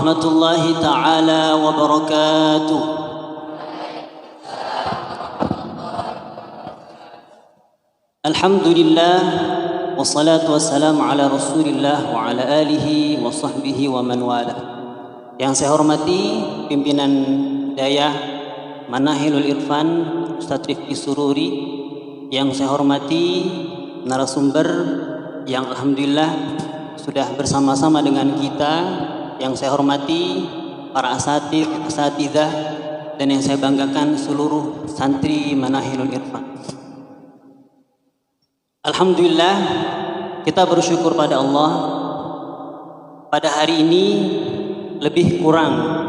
warahmatullahi taala wabarakatuh. Alhamdulillah wassalatu wassalamu ala Rasulillah wa ala alihi wa sahbihi wa man wala. Yang saya hormati pimpinan Dayah Manahilul Irfan Ustadz Rifki Sururi, yang saya hormati narasumber yang alhamdulillah sudah bersama-sama dengan kita, yang saya hormati para asatidzah, dan yang saya banggakan seluruh santri Manahilul Irfan. Alhamdulillah, kita bersyukur pada Allah. Pada hari ini lebih kurang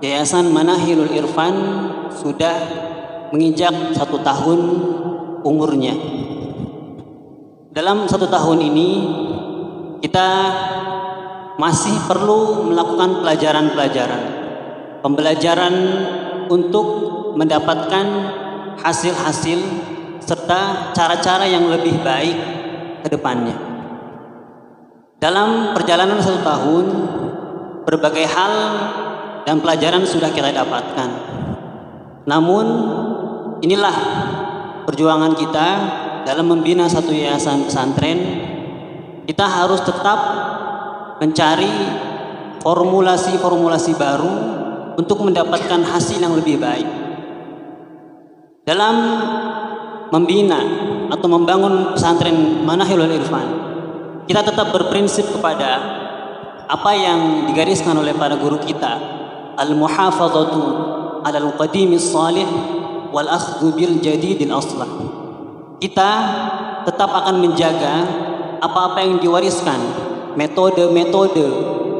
Yayasan Manahilul Irfan sudah menginjak 1 tahun umurnya. Dalam 1 tahun ini kita masih perlu melakukan pembelajaran untuk mendapatkan hasil-hasil serta cara-cara yang lebih baik ke depannya. Dalam perjalanan 1 tahun, berbagai hal dan pelajaran sudah kita dapatkan. Namun, inilah perjuangan kita dalam membina satu yayasan pesantren. Kita harus tetap mencari formulasi-formulasi baru untuk mendapatkan hasil yang lebih baik. Dalam membina atau membangun pesantren Manahilul Irfan, kita tetap berprinsip kepada apa yang digariskan oleh para guru kita, al-muhafadzatu 'alal qadimis shalih wal akhdhu bil jadidil aslah. Kita tetap akan menjaga apa-apa yang diwariskan, metode-metode,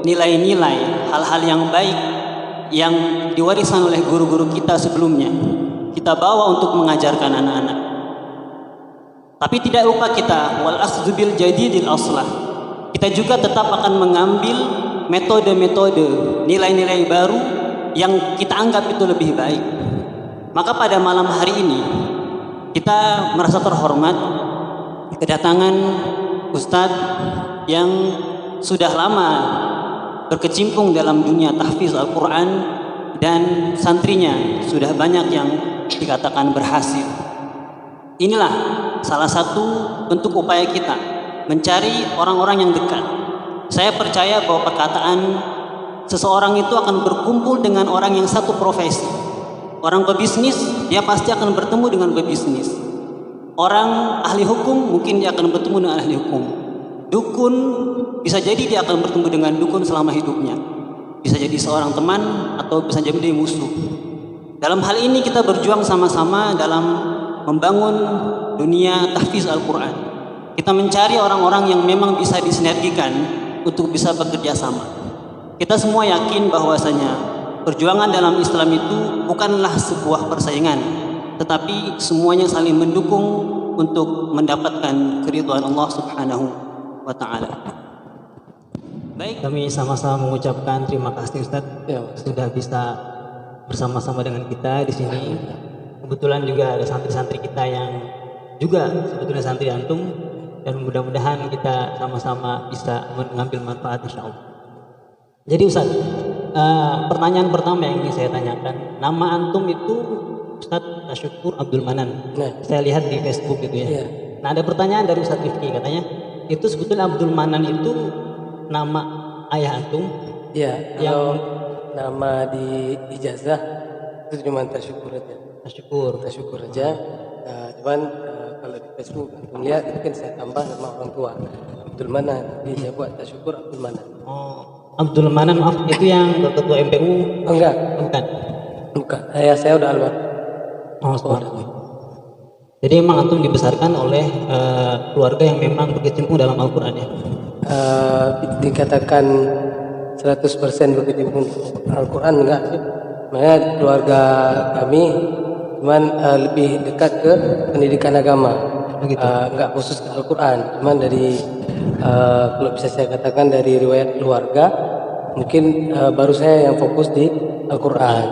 nilai-nilai, hal-hal yang baik yang diwariskan oleh guru-guru kita sebelumnya, kita bawa untuk mengajarkan anak-anak. Tapi tidak lupa kita wal akhdhu bil jadidil aslah. Kita juga tetap akan mengambil metode-metode, nilai-nilai baru yang kita anggap itu lebih baik. Maka pada malam hari ini kita merasa terhormat kedatangan Ustadz yang sudah lama berkecimpung dalam dunia tahfiz Al-Quran, dan santrinya sudah banyak yang dikatakan berhasil. Inilah salah satu bentuk upaya kita mencari orang-orang yang dekat. Saya percaya bahwa perkataan seseorang itu akan berkumpul dengan orang yang satu profesi. Orang pebisnis, dia pasti akan bertemu dengan pebisnis. Orang ahli hukum, mungkin dia akan bertemu dengan ahli hukum. Dukun, bisa jadi dia akan bertemu dengan dukun selama hidupnya. Bisa jadi seorang teman atau bisa jadi musuh. Dalam hal ini kita berjuang sama-sama dalam membangun dunia tahfiz Al-Quran. Kita mencari orang-orang yang memang bisa disinergikan untuk bisa bekerja sama. Kita semua yakin bahwasanya perjuangan dalam Islam itu bukanlah sebuah persaingan, tetapi semuanya saling mendukung untuk mendapatkan keridhaan Allah Subhanahu wa taala. Baik, kami sama-sama mengucapkan terima kasih Ustadz sudah bisa bersama-sama dengan kita di sini. Kebetulan juga ada santri-santri kita yang juga sebetulnya santri antum, dan mudah-mudahan kita sama-sama bisa mengambil manfaat insyaallah. Jadi Ustaz, pertanyaan pertama yang ingin saya tanyakan, nama antum itu Ustadz Tasyukur Abdul Manan. Saya lihat di Facebook gitu ya. Nah, ada pertanyaan dari Ustadz Rifki, katanya itu sebetulnya Abdul Manan itu nama ayah antum? Iya, kalau nama di ijazah itu cuma Tasyukur aja. Tasyukur aja. Cuman kalau di Facebook antum lihat itu kan saya tambah nama orang tua Abdul Manan. Jadi saya buat Tasyukur Abdul Manan. Oh, Abdul Manan, maaf, itu yang ketua MPU? Enggak. Bukan. Ayah saya udah almarhum. Oh, jadi memang antum dibesarkan oleh keluarga yang memang berkecimpung dalam Al-Quran ya? Dikatakan 100% berkecimpung Al-Quran enggak sih. Makanya keluarga kami cuman lebih dekat ke pendidikan agama. Enggak khusus ke Al-Quran, cuman dari kalau bisa saya katakan dari riwayat keluarga, mungkin baru saya yang fokus di Al-Quran.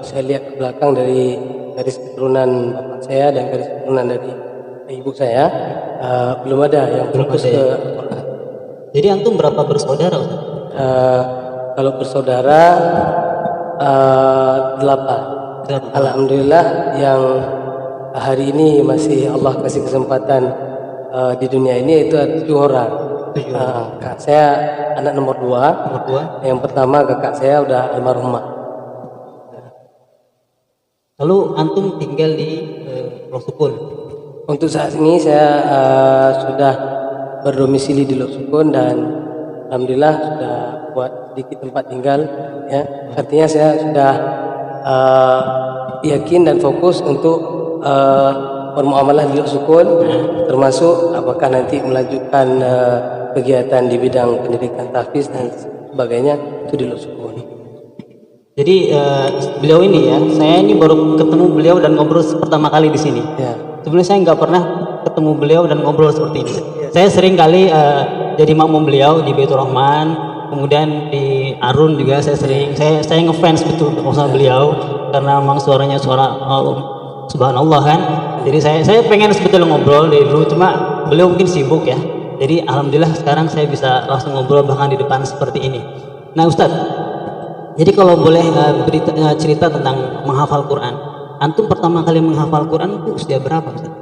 Saya lihat ke belakang dari garis keturunan bapak saya dan garis keturunan dari ibu saya, belum ada yang fokus ke Al-Quran. Jadi antum berapa bersaudara? kalau bersaudara 8. Alhamdulillah yang hari ini masih Allah kasih kesempatan di dunia ini itu ada 7 orang. Kak saya anak nomor 2. Yang pertama kakak saya udah almarhumah. Lalu antum tinggal di Lok Sukun. Untuk saat ini saya sudah berdomisili di Lok Sukun dan alhamdulillah sudah buat sedikit tempat tinggal ya. Artinya saya sudah yakin dan fokus untuk bermuamalah di Lok Sukun, termasuk apakah nanti melanjutkan kegiatan di bidang pendidikan tahfiz dan sebagainya itu di Lok Sukun. Jadi beliau ini ya, saya ini baru ketemu beliau dan ngobrol pertama kali di sini. Ya. Sebelumnya saya nggak pernah ketemu beliau dan ngobrol seperti ini. Saya sering kali jadi makmum beliau di Baitur Rahman, kemudian di Arun juga saya sering. Saya ngefans betul sama beliau karena memang suaranya suara subhanallah kan. Jadi saya pengen sebetulnya ngobrol dari dulu, cuma beliau mungkin sibuk ya. Jadi alhamdulillah sekarang saya bisa langsung ngobrol bahkan di depan seperti ini. Nah Ustadz, jadi kalau boleh cerita tentang menghafal Quran, antum pertama kali menghafal Quran itu usia berapa Ustaz?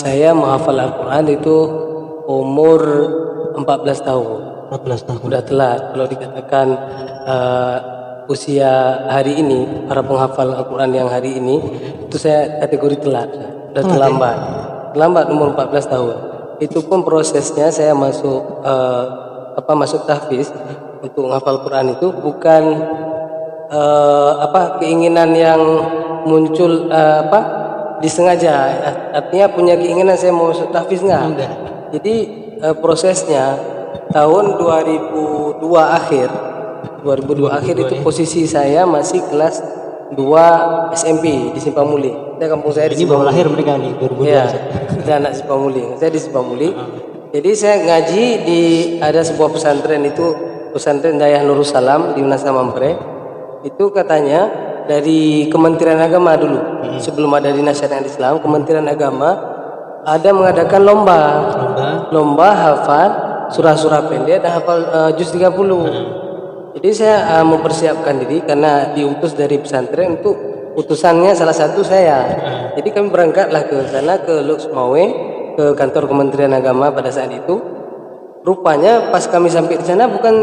Saya menghafal Al-Quran itu umur 14 tahun. 14 tahun. Udah telat. Kalau dikatakan usia hari ini, para penghafal Al-Quran yang hari ini, itu saya kategori telat. Udah terlambat. Terlambat umur 14 tahun. Itu pun prosesnya saya masuk masuk tahfiz untuk menghafal Quran itu bukan keinginan yang muncul disengaja, artinya punya keinginan saya mau masuk tahfiz enggak. Jadi prosesnya tahun 2002 akhir itu posisi saya masih kelas 2 SMP di Simpamuli. Saya kampung saya di Ini baru lahir mereka nih 2002. Ya, saya anak Simpamuli. Saya di Simpamuli. Jadi saya ngaji di ada sebuah pesantren itu, pesantren Dayah Nurul Salam di Unasa Mampre. Itu katanya dari Kementerian Agama dulu, sebelum ada Dinas Syariat Islam, Kementerian Agama ada mengadakan lomba hafal surah-surah pendek dan hafal juz 30. Jadi saya mempersiapkan diri karena diutus dari pesantren untuk utusannya salah satu saya. Jadi kami berangkatlah ke sana, ke Lok Sumawe, ke kantor Kementerian Agama pada saat itu. Rupanya pas kami sampai di sana bukan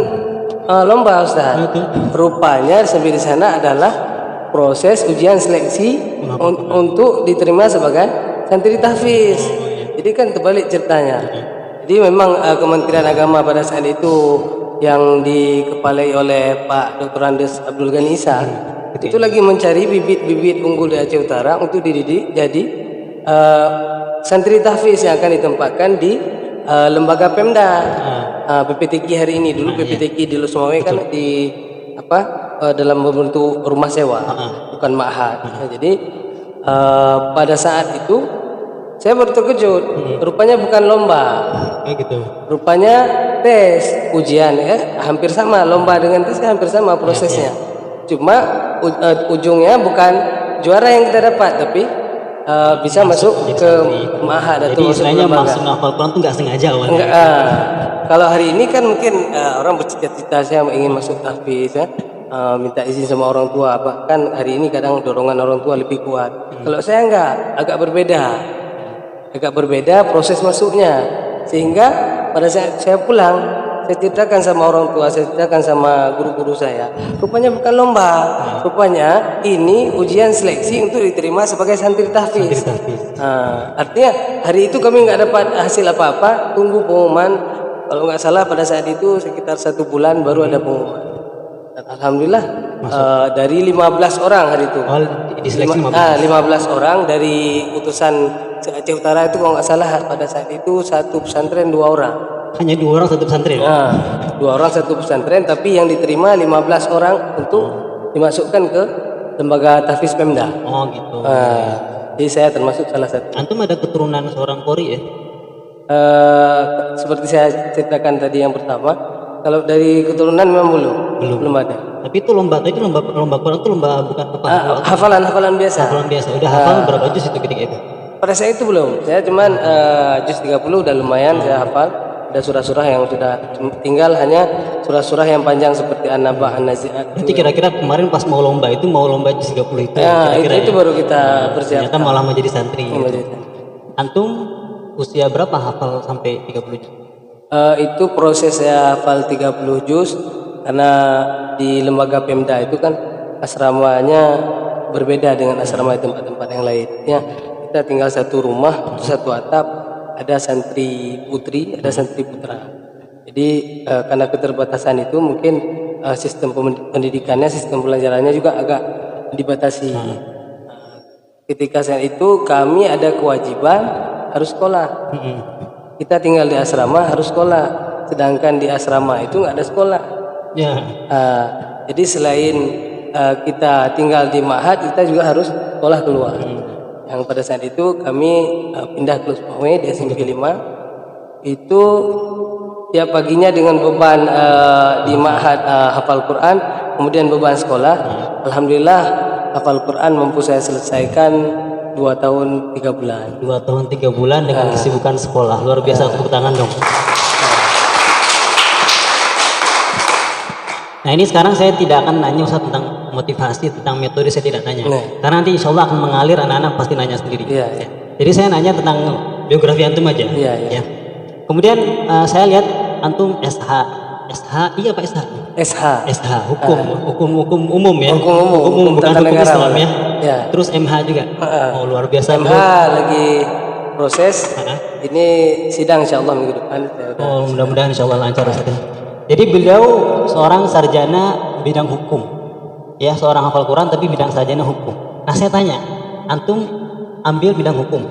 lomba Ustaz. Rupanya sampai di sana adalah proses ujian seleksi untuk diterima sebagai santri tahfiz. Jadi kan terbalik ceritanya. Jadi memang Kementerian Agama pada saat itu yang dikepalai oleh Pak Dr. Andes Abdul Ghani Isa itu lagi mencari bibit-bibit unggul di Aceh Utara untuk dididik jadi santri tahfiz yang akan ditempatkan di lembaga Pemda. PPTQ hari ini, dulu PPTQ di Lok Sumawe kan di dalam bentuk rumah sewa, bukan ma'had. Jadi pada saat itu saya baru terkejut, rupanya bukan lomba, rupanya tes ujian ya, hampir sama lomba dengan tes hampir sama prosesnya. Cuma ujungnya bukan juara yang kita dapat, tapi bisa masuk ke ma'had atau jadi istilahnya lembaga. masuk hafal Quran itu nggak sengaja awalnya. Enggak, kalau hari ini kan mungkin orang bercita-cita saya ingin masuk tahfiz ya, minta izin sama orang tua, bahkan hari ini kadang dorongan orang tua lebih kuat. Kalau saya enggak, agak berbeda proses masuknya, sehingga pada saat saya pulang saya ceritakan sama orang tua, saya ceritakan sama guru-guru saya, rupanya bukan lomba, rupanya ini ujian seleksi untuk diterima sebagai santri tahfiz. Artinya hari itu kami nggak dapat hasil apa-apa, tunggu pengumuman. Kalau nggak salah pada saat itu sekitar 1 bulan baru ada pengumuman. Dan alhamdulillah dari 15 orang hari itu. 15 orang dari utusan Aceh Utara itu kalau nggak salah pada saat itu satu pesantren 2 orang. Hanya 2 orang satu pesantren. 2 orang satu pesantren, tapi yang diterima 15 orang untuk dimasukkan ke lembaga tahfiz Pemda. Oh gitu. Jadi saya termasuk salah satu. Antum ada keturunan seorang qori ya? Seperti saya ceritakan tadi yang pertama, kalau dari keturunan memang belum ada. Tapi itu lomba Quran itu lomba bukan apa? Hafalan biasa. Hafalan biasa. Udah hafal berapa juz itu ketika itu? Pada saya itu belum. Saya cuman juz 30 udah lumayan saya hafal. Ada surah-surah yang sudah tinggal hanya surah-surah yang panjang seperti An-Naba, An-Nazi'at. Berarti kira-kira kemarin pas mau lomba itu 30 itu Ya, kira-kira itu baru kita ternyata persiapkan. malah menjadi santri gitu. Menjadi. Antum usia berapa hafal sampai 30 juz? Itu proses saya hafal 30 juz karena di lembaga Pemda itu kan asramanya berbeda dengan asrama di tempat-tempat yang lainnya. Kita tinggal satu rumah, satu atap, ada santri putri, ada santri putra. Jadi karena keterbatasan itu mungkin sistem pendidikannya, sistem pelajarannya juga agak dibatasi. Ketika saat itu kami ada kewajiban harus sekolah. Kita tinggal di asrama harus sekolah, sedangkan di asrama itu nggak ada sekolah. Ya. Jadi selain kita tinggal di ma'had, kita juga harus sekolah keluar. Yang pada saat itu kami pindah ke Lusmawe di SMP 5. Itu tiap paginya dengan beban di ma'had hafal Quran, kemudian beban sekolah. Alhamdulillah hafal Quran mampu saya selesaikan 2 tahun 3 bulan. 2 tahun 3 bulan dengan kesibukan sekolah. Luar biasa, tepuk tangan dong. Nah ini sekarang saya tidak akan nanya Ustaz tentang motivasi, tentang metode, saya tidak tanya. Karena nanti insya Allah akan mengalir, anak-anak pasti nanya sendiri. Iya. Jadi saya nanya tentang biografi antum aja. Iya. Ya. Kemudian saya lihat antum SH. SHI apa SH? SH, hukum umum ya. Hukum umum, bukan tata hukum negara, Islam ya. Ya. Terus MH juga. Oh luar biasa. MH lagi proses. Ini sidang insyaallah minggu depan. Oh mudah-mudahan insyaallah lancar Ustaz. Jadi beliau seorang sarjana bidang hukum. Ya, seorang hafal Quran tapi bidang sarjana hukum. Nah, saya tanya, antum ambil bidang hukum.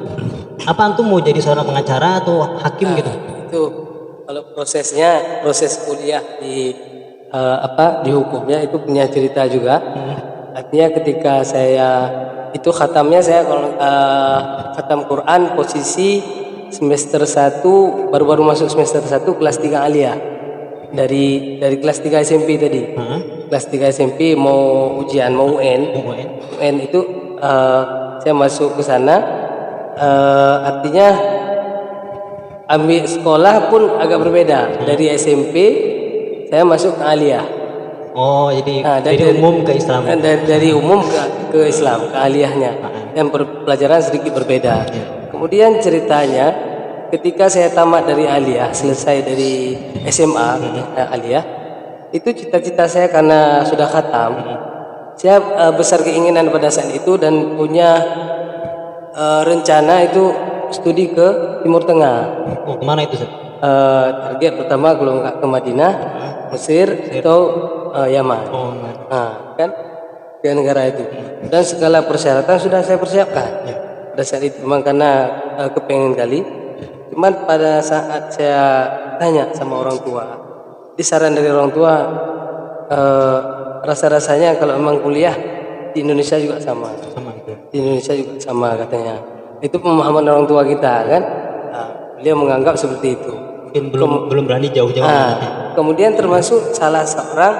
Apa antum mau jadi seorang pengacara atau hakim gitu? Itu kalau prosesnya, proses kuliah di di hukumnya itu punya cerita juga. Artinya ketika saya itu khatamnya, saya kalau khatam Quran posisi semester 1, baru-baru masuk semester 1 kelas 3 aliyah. Dari kelas 3 SMP tadi. Kelas 3 SMP mau ujian, mau UN itu saya masuk ke sana. Artinya ambil sekolah pun agak berbeda. Dari SMP saya masuk ke aliyah. Oh, jadi dari umum ke Islam. Dari umum ke Islam, ke aliyahnya. Yang pelajaran sedikit berbeda. Kemudian ceritanya ketika saya tamat dari aliyah, selesai dari SMA aliyah, itu cita-cita saya karena sudah khatam, saya besar keinginan pada saat itu dan punya rencana itu studi ke Timur Tengah. Oh, kemana itu? Target pertama kalau nggak ke Madinah, Mesir atau Yaman. Oh, kan tiga negara itu. Dan segala persyaratan sudah saya persiapkan. Pada saat itu memang karena kepengen kali. Cuman pada saat saya tanya sama orang tua, di saran dari orang tua, rasa-rasanya kalau memang kuliah di Indonesia juga sama. Di Indonesia juga sama katanya. Itu pemahaman orang tua kita kan. Beliau menganggap seperti itu. Mungkin belum berani jauh-jauh. Kemudian termasuk salah seorang,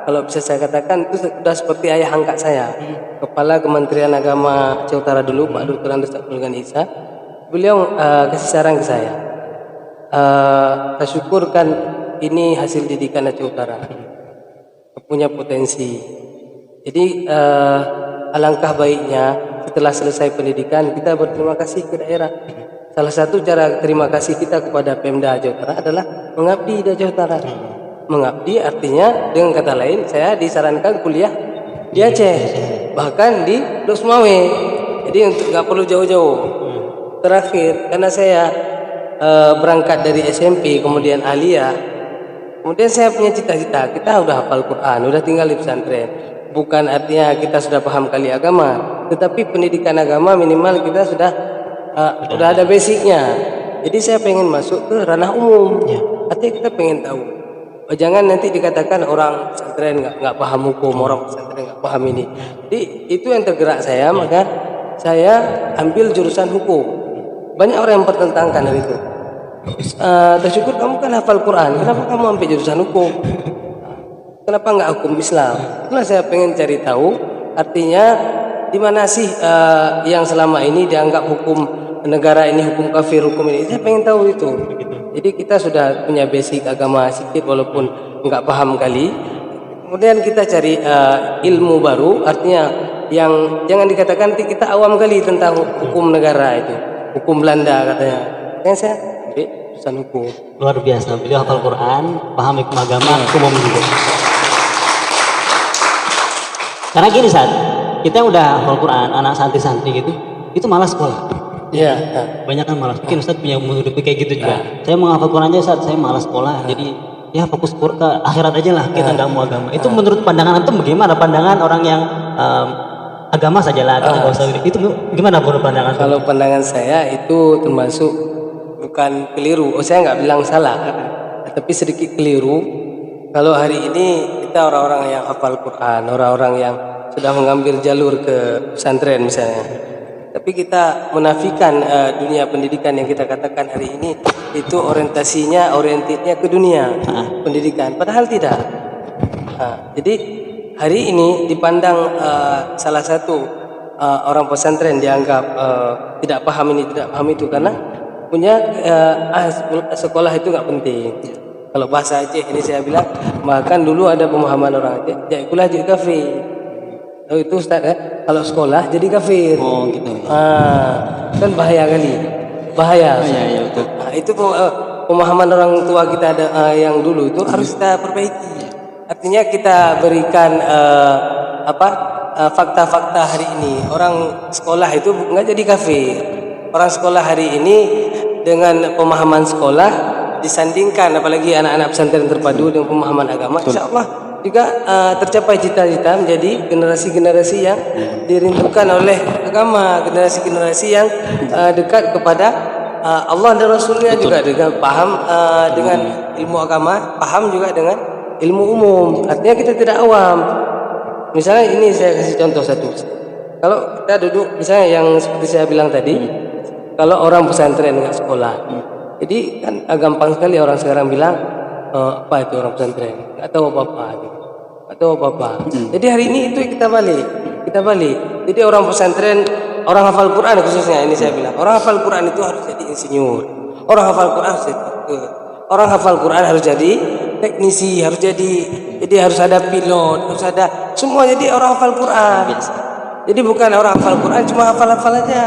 kalau bisa saya katakan itu sudah seperti ayah angkat saya, Kepala Kementerian Agama Aceh Utara dulu, Pak Dr. Andes Abdul Ghani Isa. Beliau kasih saran ke saya. Saya syukurkan ini hasil didikan Aceh Utara, punya potensi. Jadi alangkah baiknya setelah selesai pendidikan kita berterima kasih ke daerah. Salah satu cara terima kasih kita kepada Pemda Aceh Utara adalah mengabdi di Aceh Utara. Mengabdi artinya dengan kata lain saya disarankan kuliah di Aceh, bahkan di Lusmawe. Jadi untuk nggak perlu jauh-jauh. Terakhir karena saya berangkat dari SMP kemudian aliyah, kemudian saya punya cita-cita, kita udah hafal Quran, udah tinggal di pesantren, bukan artinya kita sudah paham kali agama, tetapi pendidikan agama minimal kita sudah ada basicnya. Jadi saya pengen masuk ke ranah umum, artinya kita pengen tahu. Jangan nanti dikatakan orang pesantren nggak paham hukum, orang pesantren nggak paham ini. Jadi itu yang tergerak saya, maka saya ambil jurusan hukum. Banyak orang yang pertentangkan hal itu. Tersyukur kamu kan hafal Quran, kenapa kamu ambil jurusan hukum? Kenapa nggak hukum Islam? Itulah saya pengen cari tahu. Artinya di mana sih yang selama ini dianggap hukum negara ini hukum kafir, hukum ini? Saya pengen tahu itu. Jadi kita sudah punya basic agama sedikit walaupun nggak paham kali. Kemudian kita cari ilmu baru, artinya yang jangan dikatakan kita awam kali tentang hukum negara itu, hukum Belanda katanya. Makanya saya ambil jurusan hukum. Luar biasa, beliau hafal Quran, paham hukum agama, umum juga. Karena gini saat kita udah hafal Quran, anak santri-santri gitu, itu malas sekolah. Iya. Banyak kan malas. Mungkin Ustaz punya hidup kayak gitu juga. Saya mau hafal Quran aja Ustaz, saya malas sekolah. Jadi ya fokus ke akhirat aja lah, kita nggak mau agama. Itu menurut pandangan antum bagaimana? Pandangan orang yang agama saja lah, kita nggak usah. Itu gimana menurut pandangan? Kalau pandangan saya itu termasuk bukan keliru. Saya nggak bilang salah, tapi sedikit keliru. Kalau hari ini kita orang-orang yang hafal Quran, orang-orang yang sudah mengambil jalur ke pesantren misalnya, tapi kita menafikan dunia pendidikan yang kita katakan hari ini itu orientasinya ke dunia pendidikan, padahal tidak. Jadi hari ini dipandang salah satu orang pesantren dianggap tidak paham ini, tidak paham itu karena punya sekolah itu nggak penting. Kalau bahasa Aceh ini saya bilang, bahkan dulu ada pemahaman orang Aceh, jaikulah jadi kafir. Oh itu Ustaz kalau sekolah jadi kafir. Oh gitu. Kan bahaya kali. Bahaya. Oh, iya betul. Itu pemahaman orang tua kita ada yang dulu itu harus kita perbaiki. Artinya kita berikan fakta-fakta hari ini. Orang sekolah itu nggak jadi kafir. Orang sekolah hari ini dengan pemahaman sekolah disandingkan, apalagi anak-anak pesantren terpadu dengan pemahaman agama, insya Allah juga tercapai cita-cita menjadi generasi-generasi yang dirindukan oleh agama, generasi-generasi yang dekat kepada Allah dan Rasulnya. Betul. Juga dengan paham dengan ilmu agama, paham juga dengan ilmu umum. Artinya kita tidak awam. Misalnya ini saya kasih contoh satu. Kalau kita duduk misalnya yang seperti saya bilang tadi, kalau orang pesantren nggak sekolah, jadi kan gampang sekali orang sekarang bilang apa itu orang pesantren, nggak tahu apa-apa, nggak tahu apa-apa. Jadi hari ini itu kita balik. Jadi orang pesantren, orang hafal Quran khususnya ini saya bilang, orang hafal Quran itu harus jadi insinyur, orang hafal Quran harus jadi orang hafal Quran harus jadi teknisi, harus harus ada pilot, harus ada semua. Jadi orang hafal Quran. Jadi bukan orang hafal Quran cuma hafal aja.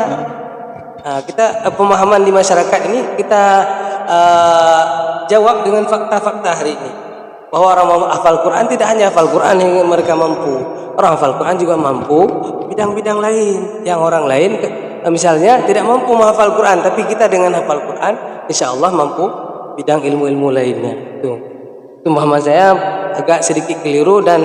Kita pemahaman di masyarakat ini kita jawab dengan fakta-fakta hari ini, bahwa orang hafal Quran tidak hanya hafal Quran yang mereka mampu, orang hafal Quran juga mampu bidang-bidang lain yang orang lain misalnya tidak mampu menghafal Quran, tapi kita dengan hafal Quran insya Allah mampu bidang ilmu-ilmu lainnya. Itu pemahaman saya agak sedikit keliru dan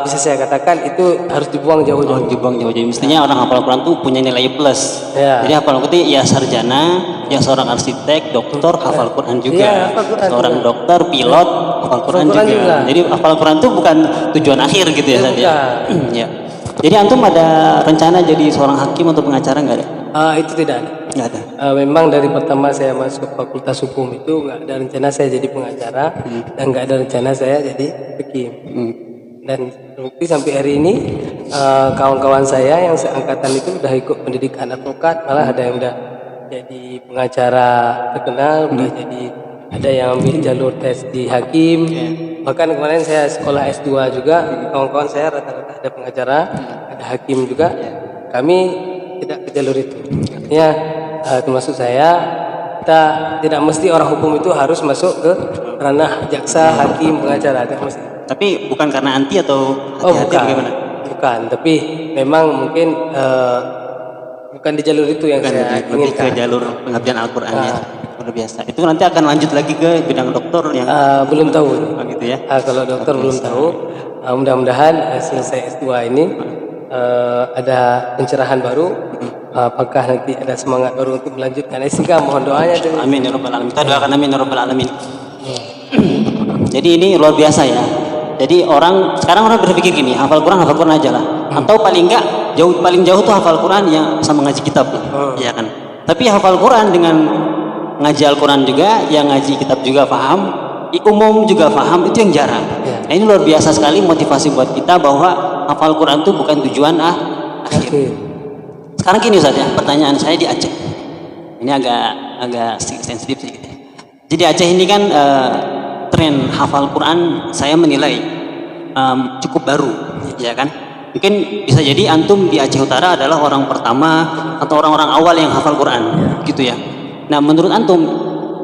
bisa saya katakan itu harus dibuang jauh-jauh. Dibuang jauh-jauh. Mestinya orang hafal Quran tuh punya nilai plus. Ya. Jadi hafal Quran ya sarjana, ya seorang arsitek, dokter, hafal Quran juga. Ya, hafal Quran seorang juga. dokter, pilot, hafal Quran juga. Jadi hafal Quran tuh bukan tujuan akhir gitu ya saja. Ya. Jadi antum ada rencana jadi seorang hakim atau pengacara nggak ada? Itu tidak ada. Nggak ada. Memang dari pertama saya masuk fakultas hukum itu nggak ada rencana saya jadi pengacara dan nggak ada rencana saya jadi hakim. Dan terbukti sampai hari ini kawan-kawan saya yang seangkatan itu udah ikut pendidikan advokat, malah ada yang udah jadi pengacara terkenal, udah jadi ada yang ambil jalur tes di hakim. Bahkan kemarin saya sekolah S2 juga, kawan-kawan saya rata-rata ada pengacara, ada hakim juga. Kami tidak ke jalur itu. Artinya termasuk saya, kita tidak mesti orang hukum itu harus masuk ke ranah jaksa, hakim, pengacara, tidak mesti. Tapi bukan karena anti atau hati-hati bagaimana? Bukan, tapi memang mungkin bukan di jalur itu yang saya lebih inginkan. ke jalur pengabdian Al-Quran ya. Luar biasa. Itu nanti akan lanjut lagi ke bidang dokter yang belum tahu. Gitu ya. Kalau dokter belum tahu. Mudah-mudahan selesai S2 ini ada pencerahan baru. Apakah nanti ada semangat baru untuk melanjutkan S3? Mohon doanya. Amin ya rabbal alamin. Kita doakan amin ya rabbal alamin. Jadi ini luar biasa ya. Jadi sekarang orang berpikir gini, hafal Quran aja lah. Atau paling jauh tuh hafal Quran yang sama ngaji kitab lah. Iya kan. Tapi hafal Quran dengan ngaji Al-Quran juga, yang ngaji kitab juga paham, umum juga paham, itu yang jarang. Nah, ini luar biasa sekali motivasi buat kita bahwa hafal Quran itu bukan tujuan akhir. Sekarang gini Ustaz ya, pertanyaan saya di Aceh. Ini agak sensitif sedikit ya. Jadi Aceh ini kan tren hafal Quran saya menilai cukup baru, ya kan? Mungkin bisa jadi antum di Aceh Utara adalah orang pertama atau orang-orang awal yang hafal Quran, gitu ya. Nah, menurut antum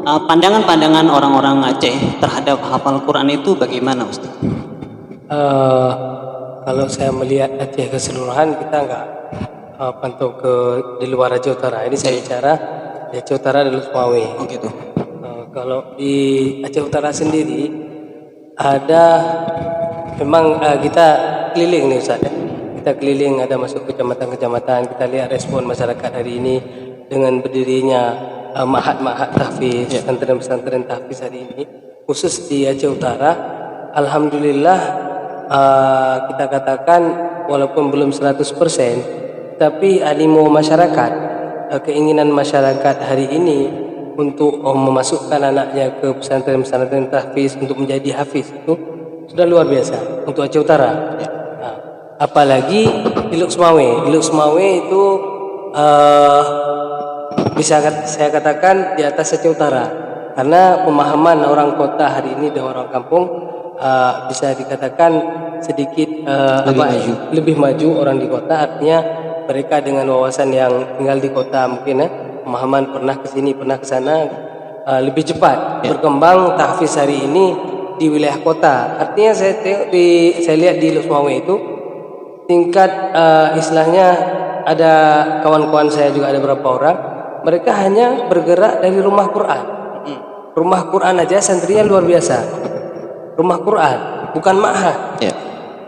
pandangan-pandangan orang-orang Aceh terhadap hafal Quran itu bagaimana, Ustaz? Kalau saya melihat Aceh keseluruhan, kita nggak pantau ke di luar Aceh Utara. Ini saya bicara di Aceh Utara dan Sumawe. Oh gitu. Kalau di Aceh Utara sendiri ada memang kita keliling nih Ustaz ya. Kita keliling, ada masuk kecamatan-kecamatan, kita lihat respon masyarakat hari ini dengan berdirinya ma'had tahfiz, pesantren-pesantren tahfiz hari ini khusus di Aceh Utara. Alhamdulillah kita katakan walaupun belum 100%, tapi animo masyarakat, keinginan masyarakat hari ini untuk memasukkan anaknya ke pesantren-pesantren tahfiz untuk menjadi hafiz itu sudah luar biasa untuk Aceh Utara. Apalagi di Luk Sumawe. Di Luk Sumawe itu bisa saya katakan di atas Aceh Utara, karena pemahaman orang kota hari ini dan orang kampung bisa dikatakan sedikit lebih maju orang di kota. Artinya mereka dengan wawasan yang tinggal di kota mungkin pemahaman pernah ke sini pernah ke sana lebih cepat berkembang tahfiz hari ini di wilayah kota. Artinya saya lihat di Luk Sumawe itu tingkat istilahnya, ada kawan-kawan saya juga ada beberapa orang, mereka hanya bergerak dari rumah Quran. Rumah Quran aja santrinya luar biasa. Rumah Quran, bukan ma'had.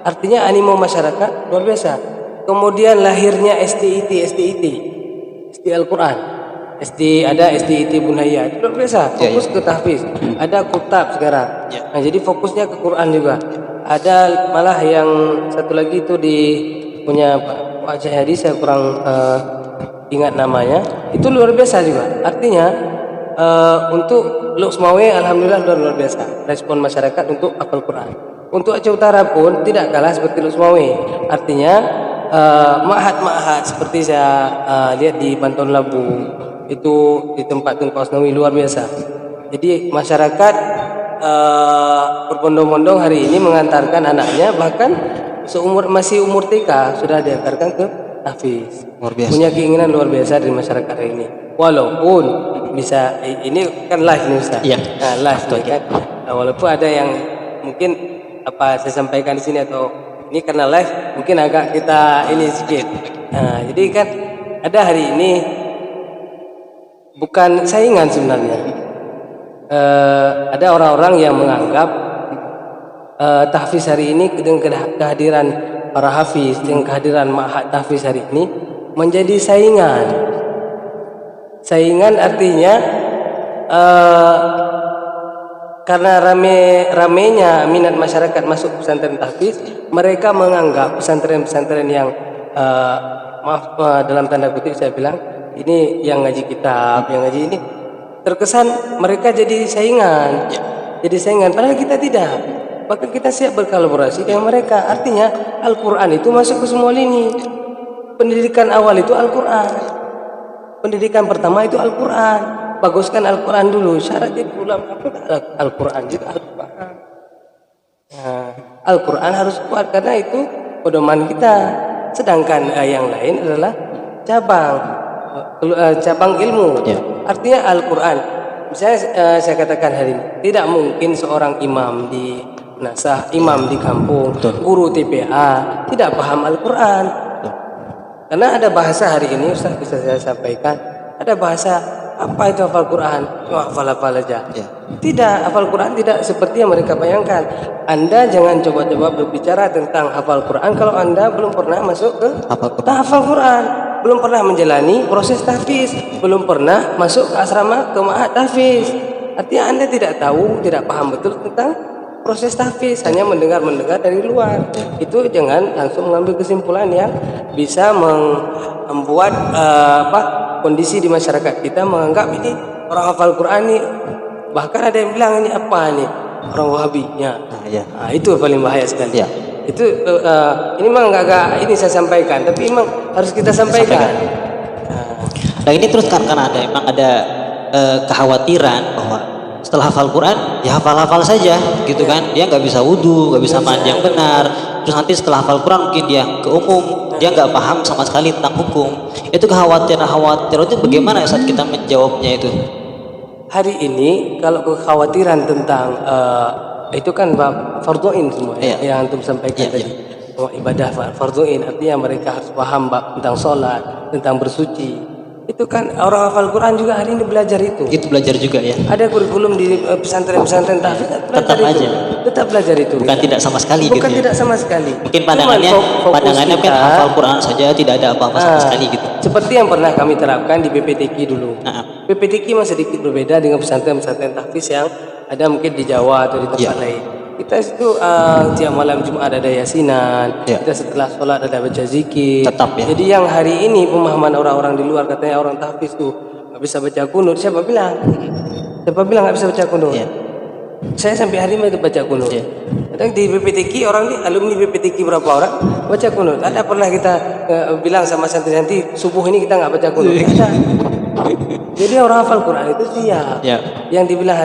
Artinya animo masyarakat luar biasa. Kemudian lahirnya STIT Al-Quran. Ada STIT Bunaya, luar biasa, fokus ke tahfiz. Ada kutab sekarang. Nah, jadi fokusnya ke Quran juga. Ada malah yang satu lagi itu di punya Pak Cahyadi, saya kurang ingat namanya. Itu luar biasa juga. Artinya untuk Luk Sumawe alhamdulillah luar biasa respon masyarakat untuk hafal Quran. Untuk Aceh Utara pun tidak kalah seperti Luk Sumawe. Artinya ma'had seperti saya lihat di Banton Labu itu, di tempat Tun Kausnawi luar biasa. Jadi masyarakat berbondong-bondong hari ini mengantarkan anaknya, bahkan masih umur TK sudah diantarkan ke tahfiz. Punya keinginan luar biasa dari masyarakat hari ini. Walaupun bisa ini kan live nih Ustaz. Nah, live kan. Walaupun ada yang mungkin apa saya sampaikan di sini atau ini karena live mungkin agak kita ini sedikit. Nah, jadi kan ada hari ini bukan saingan sebenarnya. Ada orang-orang yang menganggap tahfiz hari ini dengan kehadiran para hafiz, dengan kehadiran ma'had tahfiz hari ini menjadi saingan. Saingan artinya karena ramenya minat masyarakat masuk pesantren tahfiz, mereka menganggap pesantren-pesantren yang maaf dalam tanda kutip saya bilang ini yang ngaji kitab, yang ngaji ini, terkesan mereka jadi saingan. Jadi saingan, padahal kita tidak. Bahkan kita siap berkolaborasi dengan mereka. Artinya Al-Quran itu masuk ke semua lini. Pendidikan awal itu Al-Quran. Pendidikan pertama itu Al-Quran. Baguskan Al-Quran dulu. Syarat jadi ulama Al-Quran juga Al-Quran. Nah, Al-Quran harus kuat karena itu pedoman kita. Sedangkan yang lain adalah cabang ilmu. Artinya Al-Quran. Misalnya saya katakan hari ini, tidak mungkin seorang imam di Nasah, imam di kampung, guru TPA tidak paham Al-Quran. Karena ada bahasa hari ini Ustaz bisa saya sampaikan, ada bahasa apa itu hafal Quran? Hafal aja. Tidak, hafal Quran tidak seperti yang mereka bayangkan. Anda jangan coba-coba berbicara tentang hafal Quran kalau Anda belum pernah masuk ke hafal Quran, belum pernah menjalani proses tahfiz, belum pernah masuk ke asrama ke ma'had tahfiz. Artinya Anda tidak tahu, tidak paham betul tentang proses tahfiz, hanya mendengar dari luar. Itu jangan langsung mengambil kesimpulan yang bisa membuat kondisi di masyarakat kita menganggap ini orang hafal Quran ini, bahkan ada yang bilang ini apa ini orang Wahabinya. Nah, itu paling bahaya sekali. Itu ini memang agak ini saya sampaikan, tapi memang harus kita sampaikan. Nah, ini terus karena ada kekhawatiran bahwa setelah hafal Quran ya hafal-hafal saja gitu kan, dia nggak bisa wudhu, nggak bisa mandi yang benar, terus nanti setelah hafal Quran mungkin dia ke umum, dia nggak paham sama sekali tentang hukum. Itu kekhawatiran itu bagaimana saat kita menjawabnya itu? Hari ini kalau kekhawatiran tentang itu kan bab fardhu'in semua yang antum sampaikan tadi. Ibadah fardhu'in artinya mereka harus paham bab tentang sholat, tentang bersuci. Itu kan orang hafal Quran juga hari ini belajar itu. Itu belajar juga ya. Ada kurikulum di pesantren-pesantren tahfiz Tetap aja. Tetap belajar itu. Bukan tidak sama sekali Bukan gitu. tidak sama sekali. Mungkin pandangannya kan hafal Quran saja tidak ada apa-apa sama sekali gitu. Seperti yang pernah kami terapkan di BPTQ dulu. BPTQ masih sedikit berbeda dengan pesantren-pesantren tahfiz yang ada mungkin di Jawa atau di tempat lain. Kita itu tiap malam Jumat ada yasinan, kita setelah sholat ada baca zikir. Tetap ya. Jadi yang hari ini pemahaman orang-orang di luar katanya orang tahfiz tuh nggak bisa baca kunut. Siapa bilang? Siapa bilang nggak bisa baca kunut? Saya sampai hari ini baca kunut. Kadang di BPTQ alumni BPTQ berapa orang baca kunut. Ada pernah kita bilang sama santri-santri subuh ini kita nggak baca kunut? Ada. Jadi orang hafal Quran itu siap. Yang dibilang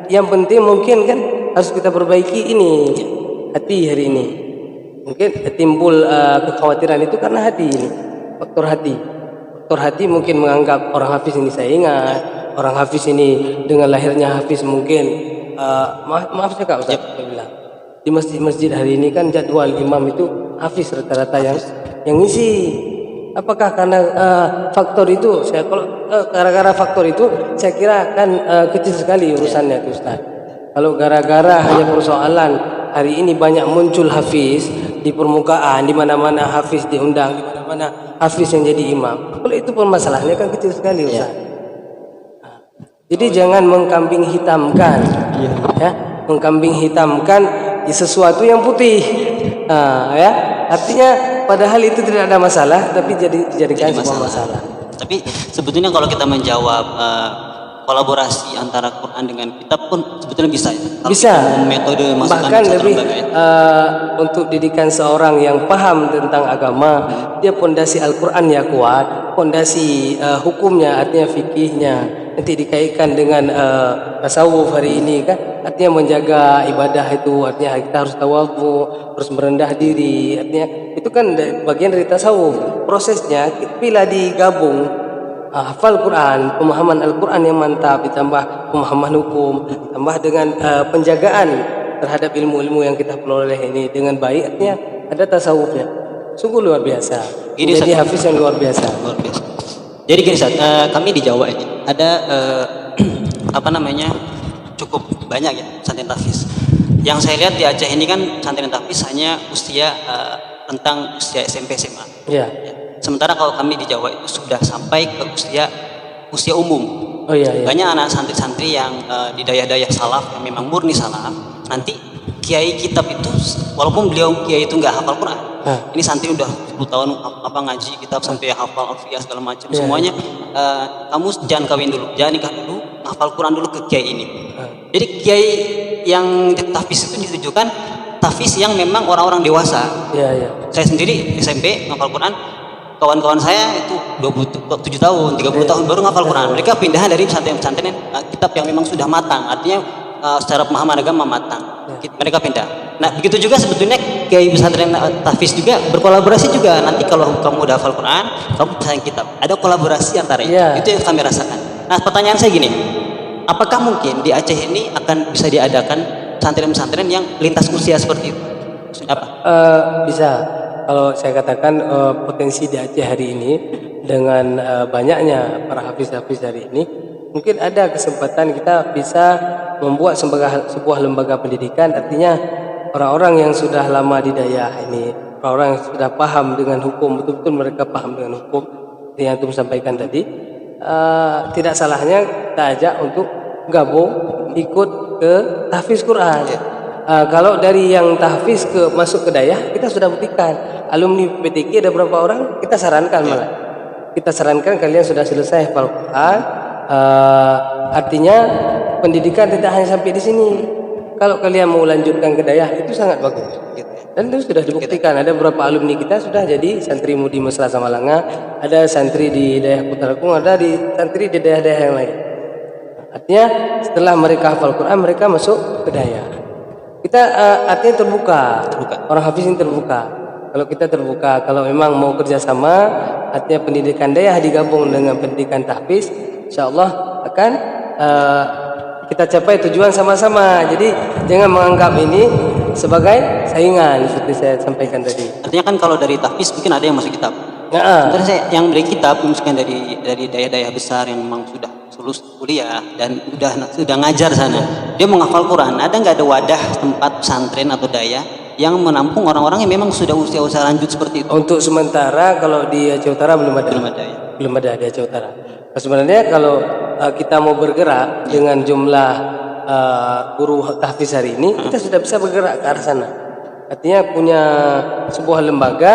yang penting mungkin kan harus kita perbaiki ini hati hari ini. Mungkin timbul kekhawatiran itu karena hati ini, faktor hati. Faktor hati mungkin menganggap orang hafiz ini saya ingat, orang hafiz ini dengan lahirnya hafiz mungkin maaf saya Kak Ustaz, saya bilang di masjid-masjid hari ini kan jadwal imam itu hafiz rata-rata yang ngisi. Apakah karena faktor itu? Kalau gara-gara faktor itu saya kira kan kecil sekali urusannya itu Ustaz. Kalau gara-gara hanya persoalan hari ini banyak muncul hafiz di permukaan, di mana-mana hafiz diundang, di mana-mana hafiz yang jadi imam. Kalau itu permasalahannya kan kecil sekali Ustaz. Jadi jangan mengkambing hitamkan, mengkambing hitamkan di sesuatu yang putih, Artinya padahal itu tidak ada masalah, tapi dijadikan sebuah masalah. Tapi sebetulnya kalau kita menjawab kolaborasi antara Quran dengan kitab pun sebetulnya bisa ya. Bisa. Metode bahkan lebih untuk didikan seorang yang paham tentang agama, dia pondasi Al-Quran ya kuat, pondasi hukumnya artinya fikihnya nanti dikaitkan dengan tasawuf hari ini kan, artinya menjaga ibadah itu, artinya kita harus tawadhu, harus merendah diri, artinya itu kan bagian dari tasawuf. Prosesnya bila digabung hafal Quran, pemahaman Al-Quran yang mantap ditambah pemahaman hukum, tambah dengan penjagaan terhadap ilmu-ilmu yang kita peroleh ini dengan baik, artinya ada tasawufnya. Sungguh luar biasa. Jadi hafiz yang luar biasa. Luar biasa. Jadi gini kami di Jawa ini ada cukup banyak ya pesantren tahfiz. Yang saya lihat di Aceh ini kan pesantren tahfiz hanya usia tentang usia SMP SMA. Ya. Sementara kalau kami di Jawa itu sudah sampai ke usia umum. Banyak anak santri-santri yang di daya-daya salaf yang memang murni salaf. Nanti kiai kitab itu walaupun beliau kiai itu nggak hafal Quran, ini santri udah 10 tahun ngaji kitab sampai hafal alfiyah segala macam semuanya. Kamu jangan kawin dulu, jangan nikah dulu, hafal Quran dulu ke kiai ini. Jadi kiai yang tahfiz itu ditujukan tahfiz yang memang orang-orang dewasa. Saya sendiri SMP hafal Quran, kawan-kawan saya itu 27 tahun, 30 tahun baru ngafal Quran. Mereka pindah dari pesantren-pesantren kitab yang memang sudah matang, artinya secara pemahaman agama matang. Mereka pindah. Nah, begitu juga sebetulnya kiai pesantren tahfiz juga berkolaborasi juga. Nanti kalau kamu udah hafal Quran, kamu pesantren kitab. Ada kolaborasi antara itu. Itu yang kami rasakan. Nah, pertanyaan saya gini, apakah mungkin di Aceh ini akan bisa diadakan pesantren-pesantren yang lintas usia seperti itu? Apa? Bisa. Kalau saya katakan potensi di Aceh hari ini dengan banyaknya para hafiz-hafiz hari ini, mungkin ada kesempatan kita bisa membuat sebuah lembaga pendidikan, artinya orang-orang yang sudah lama di daerah ini, orang-orang yang sudah paham dengan hukum, betul-betul mereka paham dengan hukum yang antum sampaikan tadi, tidak salahnya kita ajak untuk gabung ikut ke tahfiz Quran. Kalau dari yang tahfiz masuk ke dayah, kita sudah buktikan alumni PTQ ada berapa orang, kita sarankan malah. Kita sarankan kalian sudah selesai hafal Quran, artinya pendidikan tidak hanya sampai di sini. Kalau kalian mau lanjutkan ke dayah itu sangat bagus. Dan itu sudah dibuktikan, ada beberapa alumni kita sudah jadi santri mudi Mesra Samalanga, ada santri di daerah Kutaragung, ada santri di daerah-daerah yang lain. Artinya setelah mereka hafal Quran, mereka masuk ke daya. Kita artinya terbuka. Orang hafiz ini terbuka. Kalau kita terbuka, kalau memang mau kerjasama, artinya pendidikan daya digabung dengan pendidikan tahfiz, insyaallah akan kita capai tujuan sama-sama. Jadi jangan menganggap ini sebagai saingan seperti saya sampaikan tadi. Artinya kan kalau dari tahfiz mungkin ada yang masuk kitab. Sebenarnya saya yang dari kitab misalkan dari daya-daya besar yang memang sudah lulus kuliah dan sudah ngajar sana, dia menghafal Quran. Ada nggak ada wadah tempat pesantren atau daya yang menampung orang-orang yang memang sudah usia lanjut seperti itu? Untuk sementara kalau di Aceh Utara belum ada ya? Belum ada di Aceh Utara. Sebenarnya kalau kita mau bergerak dengan jumlah guru tahfiz hari ini, kita sudah bisa bergerak ke arah sana. Artinya punya sebuah lembaga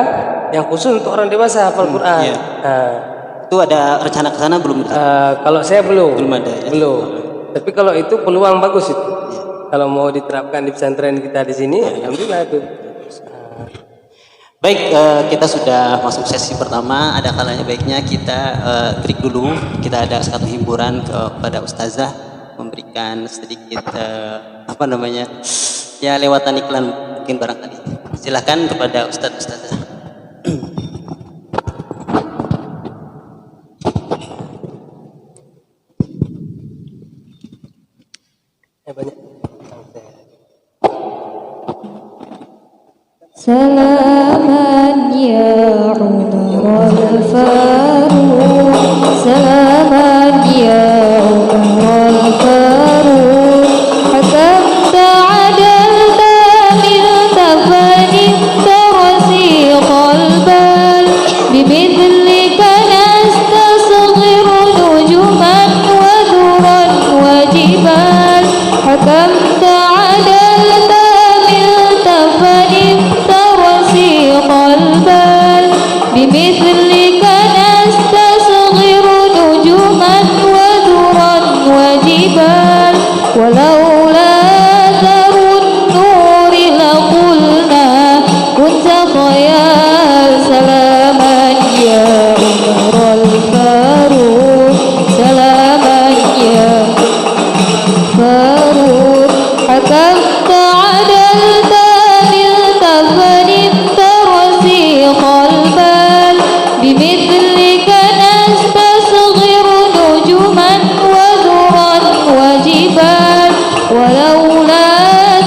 yang khusus untuk orang dewasa hafal Quran. Iya. Itu ada rencana ke sana belum? Kalau saya belum ada ya? Belum. Tapi kalau itu peluang bagus itu. Kalau mau diterapkan di pesantren kita di sini, alhamdulillah itu. Baik, kita sudah masuk sesi pertama. Ada kalanya baiknya kita break dulu. Kita ada satu hiburan kepada ustazah, memberikan sedikit ya lewatan iklan mungkin barangkali. Silakan kepada ustazah. Banyak. Salaman ya Umar al-Faruq, salaman ya Umar al-Faruq, hakamta adalta milta fanimta rasiqal bal, bimidlika nastasghiru nujuman wa duran wa jibal, hakamta adalta milta fanimta البال بمثلك نستصغر نجوما ودرا وجبال ولولا ذر النور لقلنا كنت خيال سلاما يا عمر الفاروق سلاما يا فاروق حكمت عدلت نلت فنمت البال بمثلك نستصغر نجما وذرا وجبال ولولا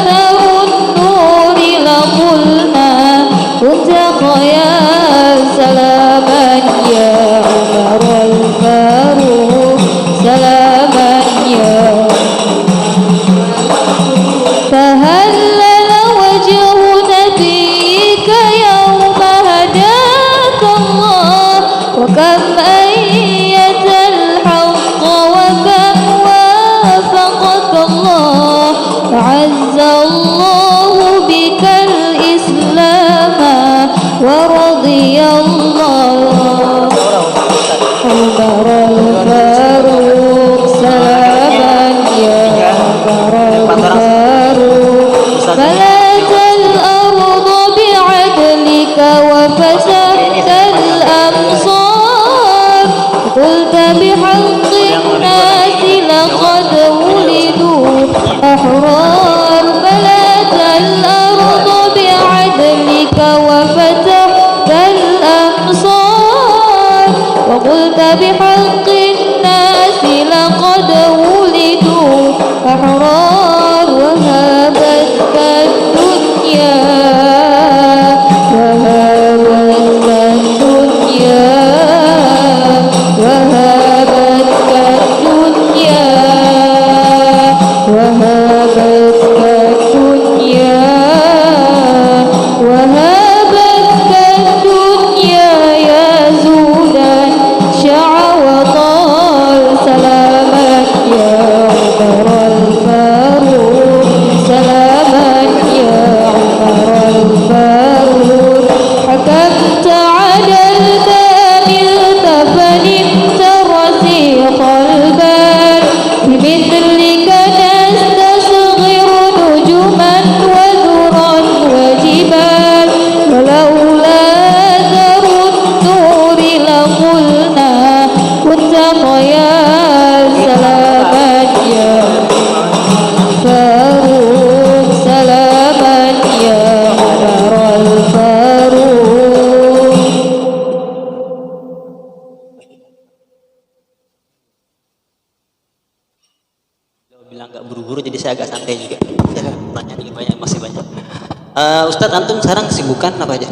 ثر النور لقلنا كنت خيال سلاما يا عمر الفاروق سلاما يا فهلل وجه نبيك يوم هداك الله وكم أيت الحق وكم وافقك الله أعز الله بك الإسلام ورضي الله عمر الفاروق سلاما يا عمر الفاروق ملأت الأرض بعدلك وفتحت الأمصار قلت بحق الناس لقد ولدوا أحرار ملأت الأرض بعدلك وفتحت الأمصار وقلت بحق الناس لقد ولدوا أحرار وهابتك الدنيا وهابتك الدنيا وهابتك الدنيا وهابتك الدنيا وهابتك الدنيا يا زودا شع وطار buru-buru jadi saya agak santai juga. Pertanyaan juga banyak, masih banyak. Ustadz, antum sekarang kesibukan apa aja?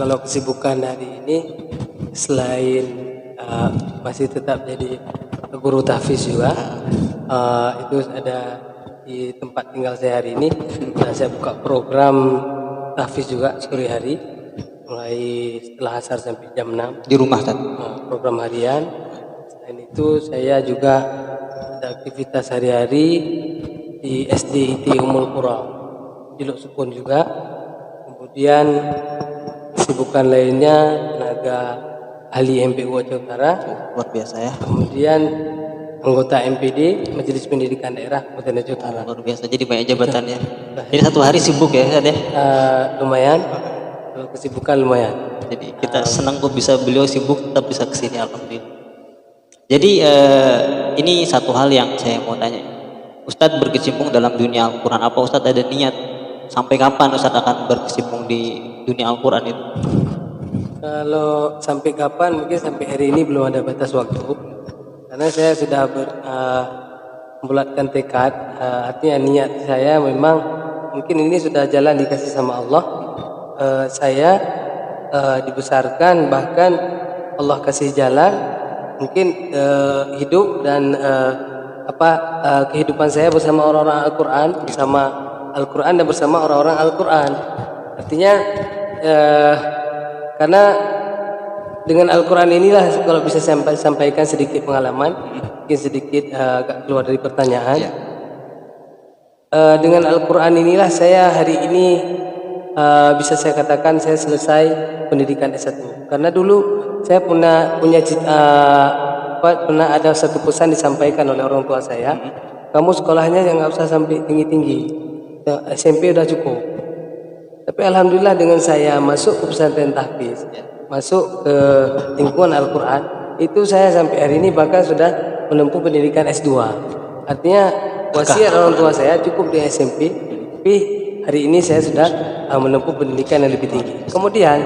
Kalau kesibukan hari ini selain masih tetap jadi guru tahfiz juga, itu ada di tempat tinggal saya hari ini. Saya buka program tahfiz juga sore hari, mulai setelah asar sampai jam 6. Di rumah kan? Program harian. Selain itu saya juga ada aktivitas hari-hari di SDIT Ummul Qura di Lok Sukun juga. Kemudian kesibukan lainnya tenaga ahli MPU Aceh Utara, Luar biasa ya. kemudian anggota MPD Majelis Pendidikan Daerah Kabupaten Aceh Utara. Luar biasa, jadi banyak jabatannya. Jadi satu hari sibuk ya Ustadz ya. Lumayan, kesibukan lumayan. Jadi kita senang kok bisa beliau sibuk tetap bisa kesini, alhamdulillah. Jadi ini satu hal yang saya mau tanya. Ustadz berkecimpung dalam dunia Al-Quran, apa Ustadz ada niat sampai kapan Ustadz akan berkecimpung di dunia Al-Quran itu? Kalau sampai kapan, mungkin sampai hari ini belum ada batas waktu. Karena saya sudah membulatkan tekad, artinya niat saya memang mungkin ini sudah jalan dikasih sama Allah. Saya dibesarkan, bahkan Allah kasih jalan, mungkin hidup dan kehidupan saya bersama orang-orang Al-Quran, bersama Al-Quran dan bersama orang-orang Al-Quran. Artinya karena dengan Al-Quran inilah kalau bisa sampaikan sedikit pengalaman, mungkin sedikit agak keluar dari pertanyaan. Dengan Al-Quran inilah saya hari ini bisa saya katakan saya selesai pendidikan S1. Karena dulu saya pernah ada satu pesan disampaikan oleh orang tua saya, kamu sekolahnya yang nggak usah sampai tinggi-tinggi, SMP udah cukup. Tapi alhamdulillah dengan saya masuk ke pesantren tahfiz, masuk ke lingkungan Al-Quran, itu saya sampai hari ini bahkan sudah menempuh pendidikan S2. Artinya wasiat orang tua saya cukup di SMP, tapi hari ini saya sudah menempuh pendidikan yang lebih tinggi. Kemudian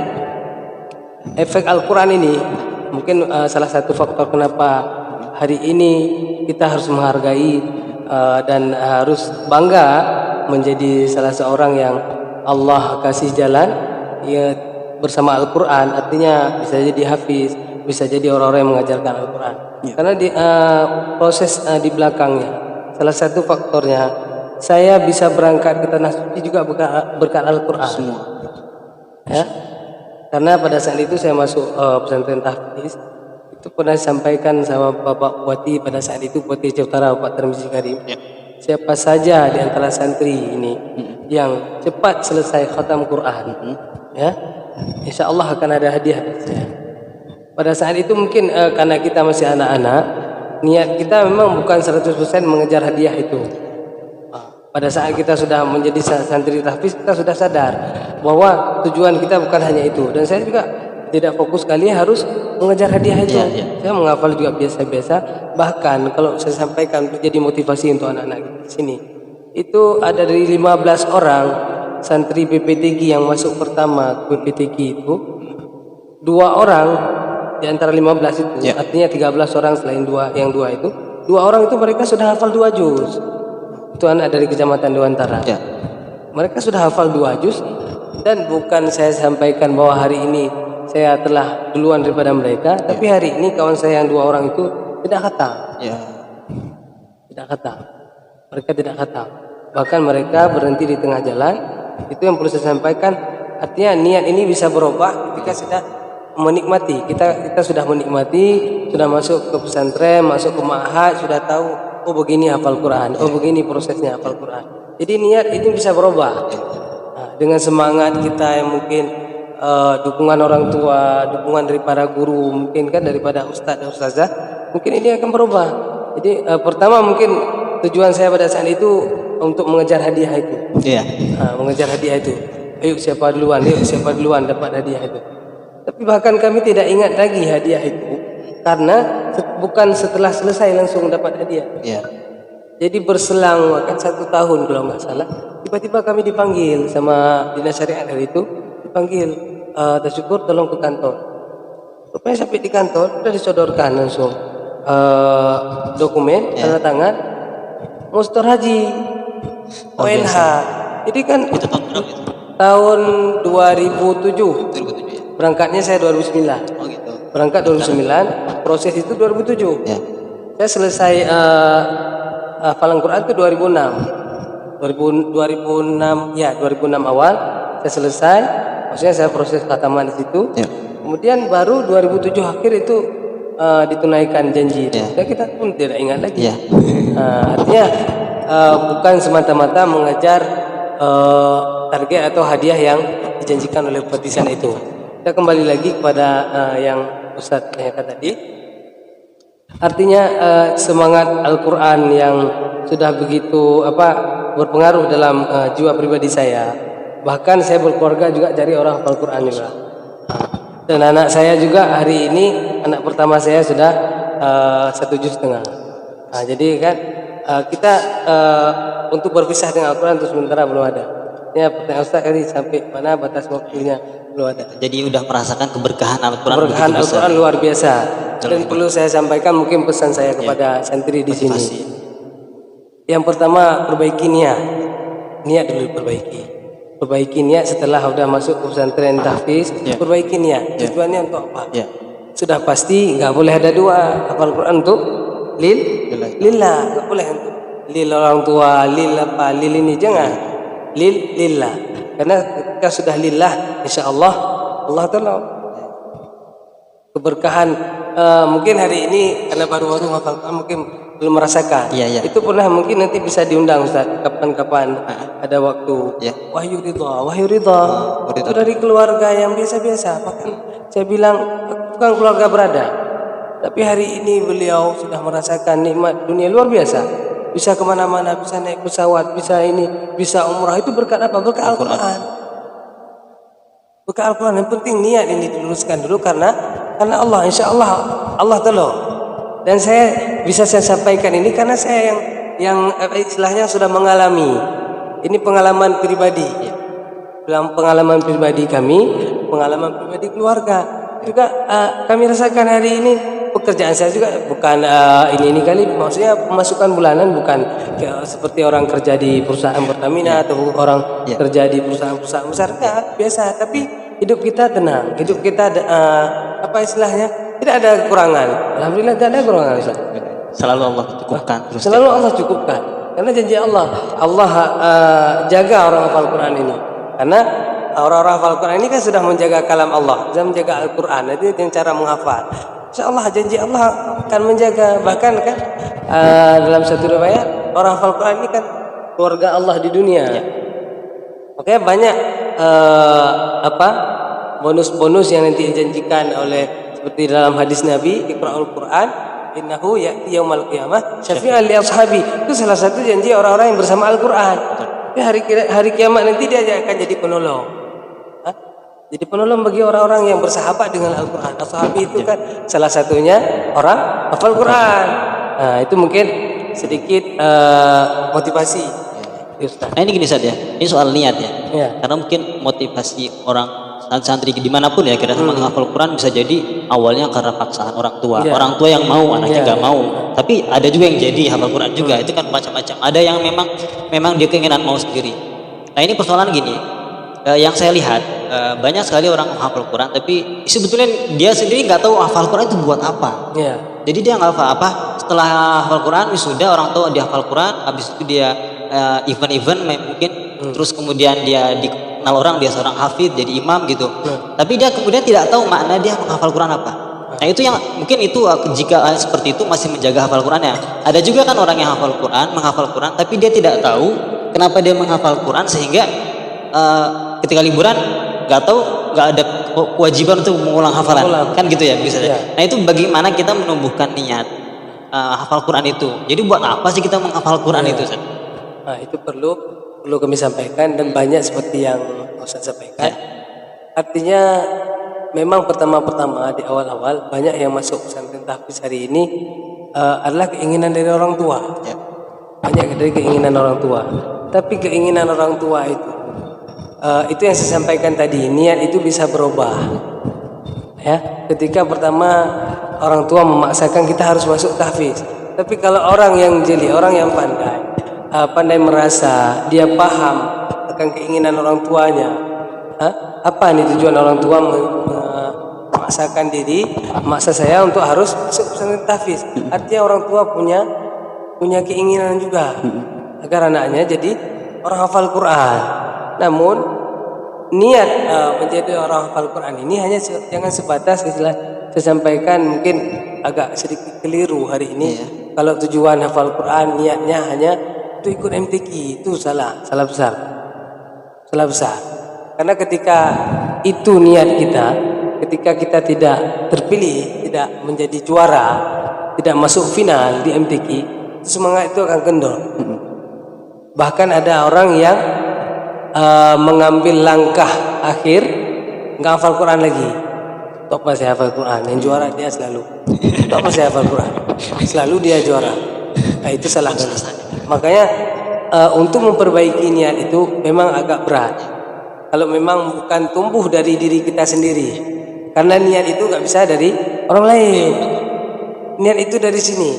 efek Al-Quran ini mungkin salah satu faktor kenapa hari ini kita harus menghargai dan harus bangga menjadi salah seorang yang Allah kasih jalan ya bersama Al-Quran. Artinya bisa jadi hafiz, bisa jadi orang-orang yang mengajarkan Al-Quran. Karena di proses di belakangnya, salah satu faktornya saya bisa berangkat ke tanah suci juga berkat Al-Quran. Semua. Ya, karena pada saat itu saya masuk pesantren tahfiz, itu pernah disampaikan sama Bapak Bupati pada saat itu, Bupati Aceh Utara, Bapak Tarmizi Karim. Siapa saja di antara santri ini yang cepat selesai khatam Quran, ya, insya Allah akan ada hadiah dari saya. Pada saat itu mungkin karena kita masih anak-anak, niat kita memang bukan 100% mengejar hadiah itu. Pada saat kita sudah menjadi santri tahfiz, kita sudah sadar bahwa tujuan kita bukan hanya itu. Dan saya juga tidak fokus sekali harus mengejar hadiah itu. Saya menghafal juga biasa-biasa. Bahkan kalau saya sampaikan untuk jadi motivasi untuk anak-anak di sini, itu ada dari 15 orang santri PPTG yang masuk pertama ke PPTG itu, 2 orang di antara 15 itu, artinya 13 orang selain yang dua itu, 2 orang itu mereka sudah hafal 2 juz. Itu anak dari Kecamatan Dewantara. Mereka sudah hafal 2 juz, dan bukan saya sampaikan bahwa hari ini saya telah duluan daripada mereka, tapi hari ini kawan saya yang 2 orang itu tidak khatam. Tidak khatam. Mereka tidak khatam. Bahkan mereka berhenti di tengah jalan. Itu yang perlu saya sampaikan. Artinya niat ini bisa berubah ketika sudah menikmati. Kita sudah menikmati, sudah masuk ke pesantren, masuk ke ma'had, sudah tahu oh begini hafal Quran, oh begini prosesnya hafal Quran. Jadi niat ini bisa berubah. Nah, dengan semangat kita yang mungkin dukungan orang tua, dukungan dari para guru, mungkin kan daripada ustadz dan ustazah, mungkin ini akan berubah. Jadi pertama mungkin tujuan saya pada saat itu untuk mengejar hadiah itu. Mengejar hadiah itu. Ayo siapa duluan dapat hadiah itu. Tapi bahkan kami tidak ingat lagi hadiah itu, karena bukan setelah selesai langsung dapat hadiah. Jadi berselang waktu 1 tahun kalau nggak salah, tiba-tiba kami dipanggil sama dinas syariat hari itu, dipanggil, tersyukur tolong ke kantor. Rupanya sampai di kantor sudah disodorkan langsung dokumen tanda tangan. Mustor Haji ONH. Jadi kan Itu tahun berapa itu? tahun 2007. 2007 ya. Berangkatnya saya 2009. Oh gitu. Berangkat 2009, proses itu 2007. Ya. Saya selesai hafalan Quran itu 2006. 2006 ya, 2006 awal saya selesai. Maksudnya saya proses khataman di situ. Ya. Kemudian baru 2007 akhir itu ditunaikan janji itu. Ya. Dan kita pun tidak ingat lagi. Ya. Artinya bukan semata-mata mengejar target atau hadiah yang dijanjikan oleh petisan itu. Kita kembali lagi kepada yang Ustadz tanyakan tadi. Artinya semangat Al-Quran yang sudah begitu berpengaruh dalam jiwa pribadi saya. Bahkan saya berkeluarga juga dari orang hafal Quran juga. Dan anak saya juga hari ini anak pertama saya sudah 1,5 juz. Jadi kan kita untuk berpisah dengan Al-Quran untuk sementara belum ada. Ya, pertanyaan Ustaz tadi sampai mana batas waktunya belum ada. Jadi udah merasakan keberkahan Al-Quran. Keberkahan begitu besar. Al-Quran luar biasa. Dan perlu saya sampaikan mungkin pesan saya kepada santri di sini. Motivasi. Yang pertama, perbaiki niat. Niat dulu perbaiki. Perbaiki niat setelah sudah masuk ke pesantren tahfiz, perbaiki niat. Tujuannya untuk apa? Ya. Sudah pasti nggak boleh ada dua. Hafal Quran untuk lillah, nggak boleh untuk lil orang tua, lil apa, lil ini jangan. Lillah. Karena ketika sudah lillah, insya Allah Allah tolong. Keberkahan mungkin hari ini karena baru-baru hafal Quran mungkin belum merasakan. Iya. Itu pernah mungkin nanti bisa diundang Ustaz kapan-kapan ada waktu. Ya. Wahyu ridha. Itu dari keluarga yang biasa-biasa. Bahkan saya bilang bukan keluarga berada. Tapi hari ini beliau sudah merasakan nikmat dunia luar biasa. Bisa kemana-mana, bisa naik pesawat, bisa ini, bisa umrah. Itu berkat apa? Berkat Al-Quran. Berkat Al-Quran. Yang penting niat ini diluruskan dulu karena Allah, insya Allah Allah tolong. Dan saya bisa saya sampaikan ini karena saya yang istilahnya sudah mengalami. Ini pengalaman pribadi. Pengalaman pribadi kami, pengalaman pribadi keluarga. Juga kami rasakan hari ini. Pekerjaan saya juga bukan ini kali, maksudnya pemasukan bulanan bukan seperti orang kerja di perusahaan Pertamina atau orang kerja di perusahaan-perusahaan besar, enggak, biasa. Tapi hidup kita tenang, hidup kita apa istilahnya tidak ada kekurangan. Alhamdulillah tidak ada kekurangan. Selalu Allah cukupkan. Terus Selalu Allah cukupkan. Karena janji Allah jaga orang hafal Quran ini. Karena orang-orang hafal Quran ini kan sudah menjaga kalam Allah, sudah menjaga Al-Quran. Itu yang cara menghafal. Insya Allah janji Allah akan menjaga. Bahkan kan dalam satu riwayat orang hafal Quran ini kan keluarga Allah di dunia. Makanya banyak bonus-bonus yang nanti dijanjikan oleh seperti dalam hadis Nabi, Iqra'ul Quran innahu ya'ti yaumal qiyamah syafi'an li ashabi. Itu salah satu janji orang-orang yang bersama Al-Quran. Hari kiamat nanti dia akan jadi penolong. Jadi penolong bagi orang-orang yang bersahabat dengan Al-Quran. Ashabi itu kan salah satunya orang hafal Quran. Nah, itu mungkin sedikit motivasi. Nah ini gini Ustaz ya, ini soal niat ya. Ya. Karena mungkin motivasi orang santri dimanapun ya kira menghafal Quran bisa jadi awalnya karena paksaan orang tua. Orang tua yang mau, anaknya nggak mau. Tapi ada juga yang jadi hafal Quran juga. Itu kan macam-macam. Ada yang memang dia keinginan mau sendiri. Nah ini persoalan gini, yang saya lihat banyak sekali orang menghafal Quran, tapi sebetulnya dia sendiri nggak tahu hafal Quran itu buat apa. Jadi dia nggak hafal apa. Setelah hafal Quran sudah orang tua dia hafal Quran, habis itu dia event-event mungkin, terus kemudian dia dikenal orang dia seorang hafid jadi imam gitu. Tapi dia kemudian tidak tahu makna dia menghafal Quran apa. Nah itu yang mungkin itu jika seperti itu masih menjaga hafal Qurannya. Ada juga kan orang yang menghafal Quran, tapi dia tidak tahu kenapa dia menghafal Quran sehingga ketika liburan nggak ada kewajiban untuk mengulang hafalan. Kan gitu ya bisa. Nah itu bagaimana kita menumbuhkan niat hafal Quran itu. Jadi buat apa sih kita menghafal Quran itu? Nah itu perlu kami sampaikan dan banyak seperti yang Ustaz sampaikan. Artinya memang pertama-tama di awal-awal banyak yang masuk pesantren tahfiz hari ini adalah keinginan dari orang tua. Banyak dari keinginan orang tua. Tapi keinginan orang tua itu yang saya sampaikan tadi, niat itu bisa berubah. Ya, ketika pertama orang tua memaksakan kita harus masuk tahfiz. Tapi kalau orang yang jeli, orang yang pandai, pandai merasa, dia paham akan keinginan orang tuanya. Apa nih tujuan orang tua memaksakan diri, memaksa saya untuk harus masuk pesantren tahfiz? Artinya orang tua punya keinginan juga agar anaknya jadi orang hafal Quran. Namun niat menjadi orang hafal Quran ini hanya jangan sebatas istilah saya sampaikan, mungkin agak sedikit keliru hari ini. Kalau tujuan hafal Quran niatnya hanya untuk ikut MTQ, itu salah besar. Karena ketika itu niat kita, ketika kita tidak terpilih, tidak menjadi juara, tidak masuk final di MTQ, semangat itu akan kendor. Bahkan ada orang yang mengambil langkah akhir nggak hafal Quran lagi. Tok masih hafal Quran, yang juara dia selalu. Tok masih hafal Quran, selalu dia juara. Nah, itu salah. Makanya untuk memperbaiki niat itu memang agak berat. Kalau memang bukan tumbuh dari diri kita sendiri, karena niat itu nggak bisa dari orang lain. Niat itu dari sini,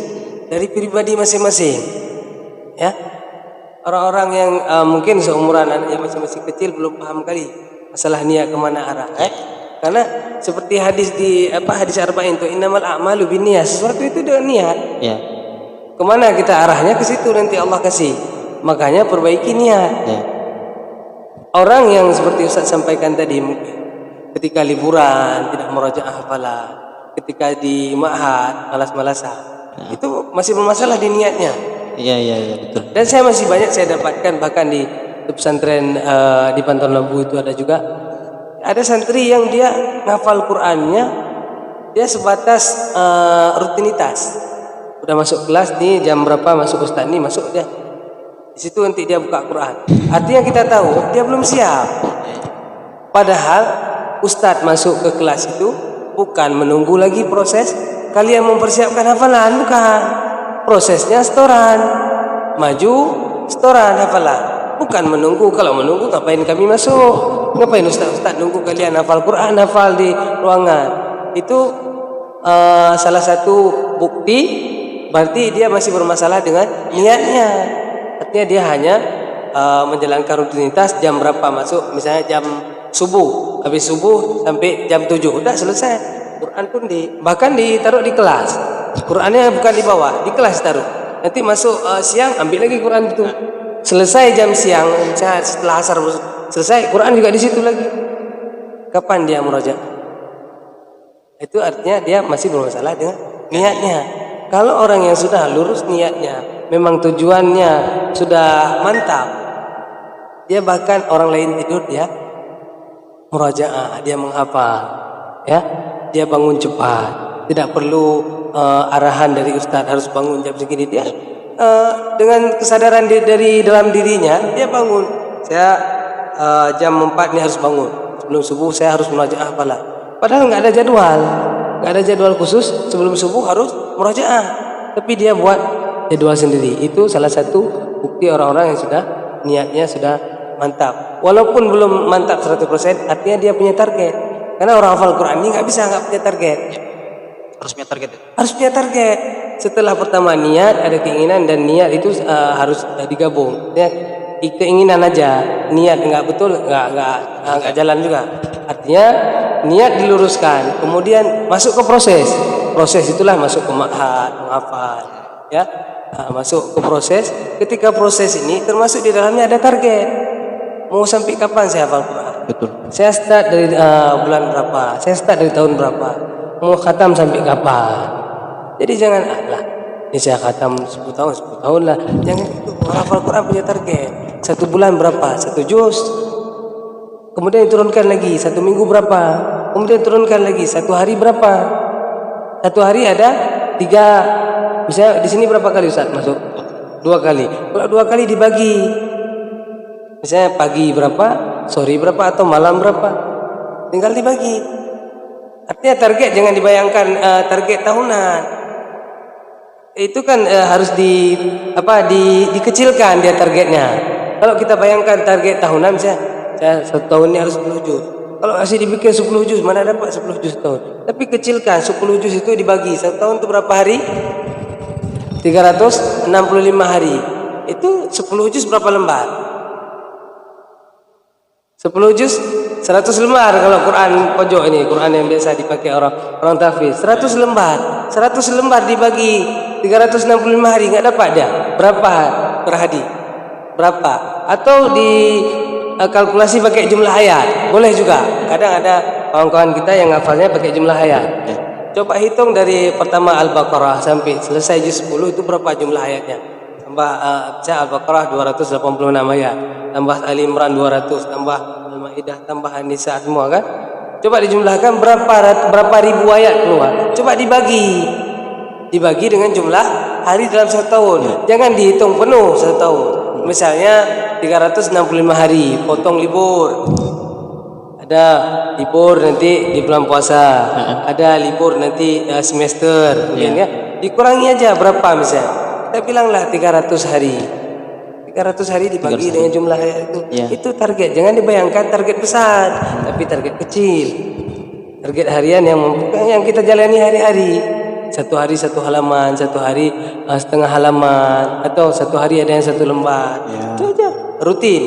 dari pribadi masing-masing. Ya, orang-orang yang mungkin seumuran yang masih kecil belum paham kali masalah niat kemana arah. Karena seperti hadis di hadis arba'in itu innamal a'malu binniyat, sesuatu itu dengan niat. Ya. Kemana kita arahnya, ke situ nanti Allah kasih. Makanya perbaiki niat. Ya. Orang yang seperti Ustaz sampaikan tadi, mungkin ketika liburan tidak murajaah hafalan, ketika di ma'had malas-malasan, itu masih bermasalah di niatnya. Iya betul. Dan saya masih banyak saya dapatkan, bahkan di pesantren di Pantun Lembu itu ada juga. Ada santri yang dia ngafal Qur'annya, dia sebatas rutinitas. Udah masuk kelas nih, jam berapa masuk Ustaz nih, masuk dia. Di situ nanti dia buka Quran. Artinya kita tahu dia belum siap. Padahal Ustaz masuk ke kelas itu bukan menunggu lagi proses kalian mempersiapkan hafalan, bukan. Prosesnya setoran, maju setoran hafalan. Bukan menunggu. Kalau menunggu ngapain kami masuk? Ngapain Ustaz nunggu kalian hafal Quran, hafal di ruangan? Itu salah satu bukti berarti dia masih bermasalah dengan niatnya. Artinya dia hanya menjalankan rutinitas jam berapa masuk, misalnya jam subuh, habis subuh sampai jam 7 udah selesai. Quran pun bahkan ditaruh di kelas. Qurannya bukan di bawah, di kelas taruh. Nanti masuk siang ambil lagi Quran itu. Selesai jam siang, misalnya setelah asar selesai, Quran juga di situ lagi. Kapan dia murajaah? Itu artinya dia masih bermasalah dengan niatnya. Kalau orang yang sudah lurus niatnya, memang tujuannya sudah mantap, dia bahkan orang lain tidur dia murajaah, dia menghafal, ya, dia bangun cepat, tidak perlu arahan dari Ustaz harus bangun jam segini. Dia dengan kesadaran dari dalam dirinya dia bangun. Saya jam 4 ini harus bangun, sebelum subuh saya harus murajaah hafalan. Padahal nggak ada jadwal khusus sebelum subuh harus murajaah, tapi dia buat jadwal sendiri. Itu salah satu bukti orang-orang yang sudah niatnya sudah mantap. Walaupun belum mantap 100%, artinya dia punya target. Karena orang hafal Quran ini nggak bisa nggak punya target. Harus punya target. Harus punya target. Setelah pertama niat, ada keinginan, dan niat itu harus digabung. Ya, keinginan aja, niat nggak betul nggak jalan juga. Artinya niat diluruskan, kemudian masuk ke proses. Proses itulah masuk ke ma'had, menghafal, ya. Masuk ke proses. Ketika proses ini termasuk di dalamnya ada target. Mau sampai kapan saya hafal Quran? Betul. Saya start dari bulan berapa? Saya start dari tahun berapa? Mau khatam sampai kapan? Jadi jangan ini saya khatam 10 tahun lah. Jangan itu. Orang hafal Quran punya target. 1 bulan berapa? 1 juz. Kemudian diturunkan lagi 1 minggu berapa? Kemudian turunkan lagi 1 hari berapa? 1 hari ada 3. Misalnya di sini berapa kali Ustaz masuk? 2 kali. Kalau 2 kali dibagi, misalnya pagi berapa, sore berapa, atau malam berapa, tinggal dibagi. Artinya target jangan dibayangkan target tahunan. Itu kan harus dikecilkan dia targetnya. Kalau kita bayangkan target tahunan, misalnya saya 1 tahun ini harus 10 juz. Kalau masih dibikin 10 juz, mana dapat 10 juz tahun? Tapi kecilkan 10 juz itu dibagi 1 tahun itu berapa hari? 365 hari. Itu 10 juz berapa lembar? 10 juz 100 lembar kalau Quran pojok ini, Quran yang biasa dipakai orang tahfiz. 100 lembar. 100 lembar dibagi 365 hari enggak dapat dia. Berapa per hari? Berapa? Atau di kalkulasi pakai jumlah ayat. Boleh juga. Kadang ada kawan-kawan kita yang hafalnya pakai jumlah ayat. Coba hitung dari pertama Al-Baqarah sampai selesai juz 10 itu berapa jumlah ayatnya? Tambah Al-Baqarah 286 ayat, tambah Ali Imran 200, tambah Al-Maidah, tambah An-Nisa semua kan? Coba dijumlahkan berapa ribu ayat keluar. Coba dibagi dengan jumlah hari dalam satu tahun. Jangan dihitung penuh satu tahun. Misalnya 365 hari, potong libur. Ada libur nanti di bulan puasa, ada libur nanti semester, mungkin ya. Dikurangi aja berapa misalnya. Kita bilanglah 300 hari. 300 hari dibagi dengan jumlah ayat itu. Itu target. Jangan dibayangkan target besar, tapi target kecil. Target harian yang kita jalani hari-hari. Satu hari satu halaman, satu hari setengah halaman, atau satu hari ada yang satu lembar. Itu aja. Rutin.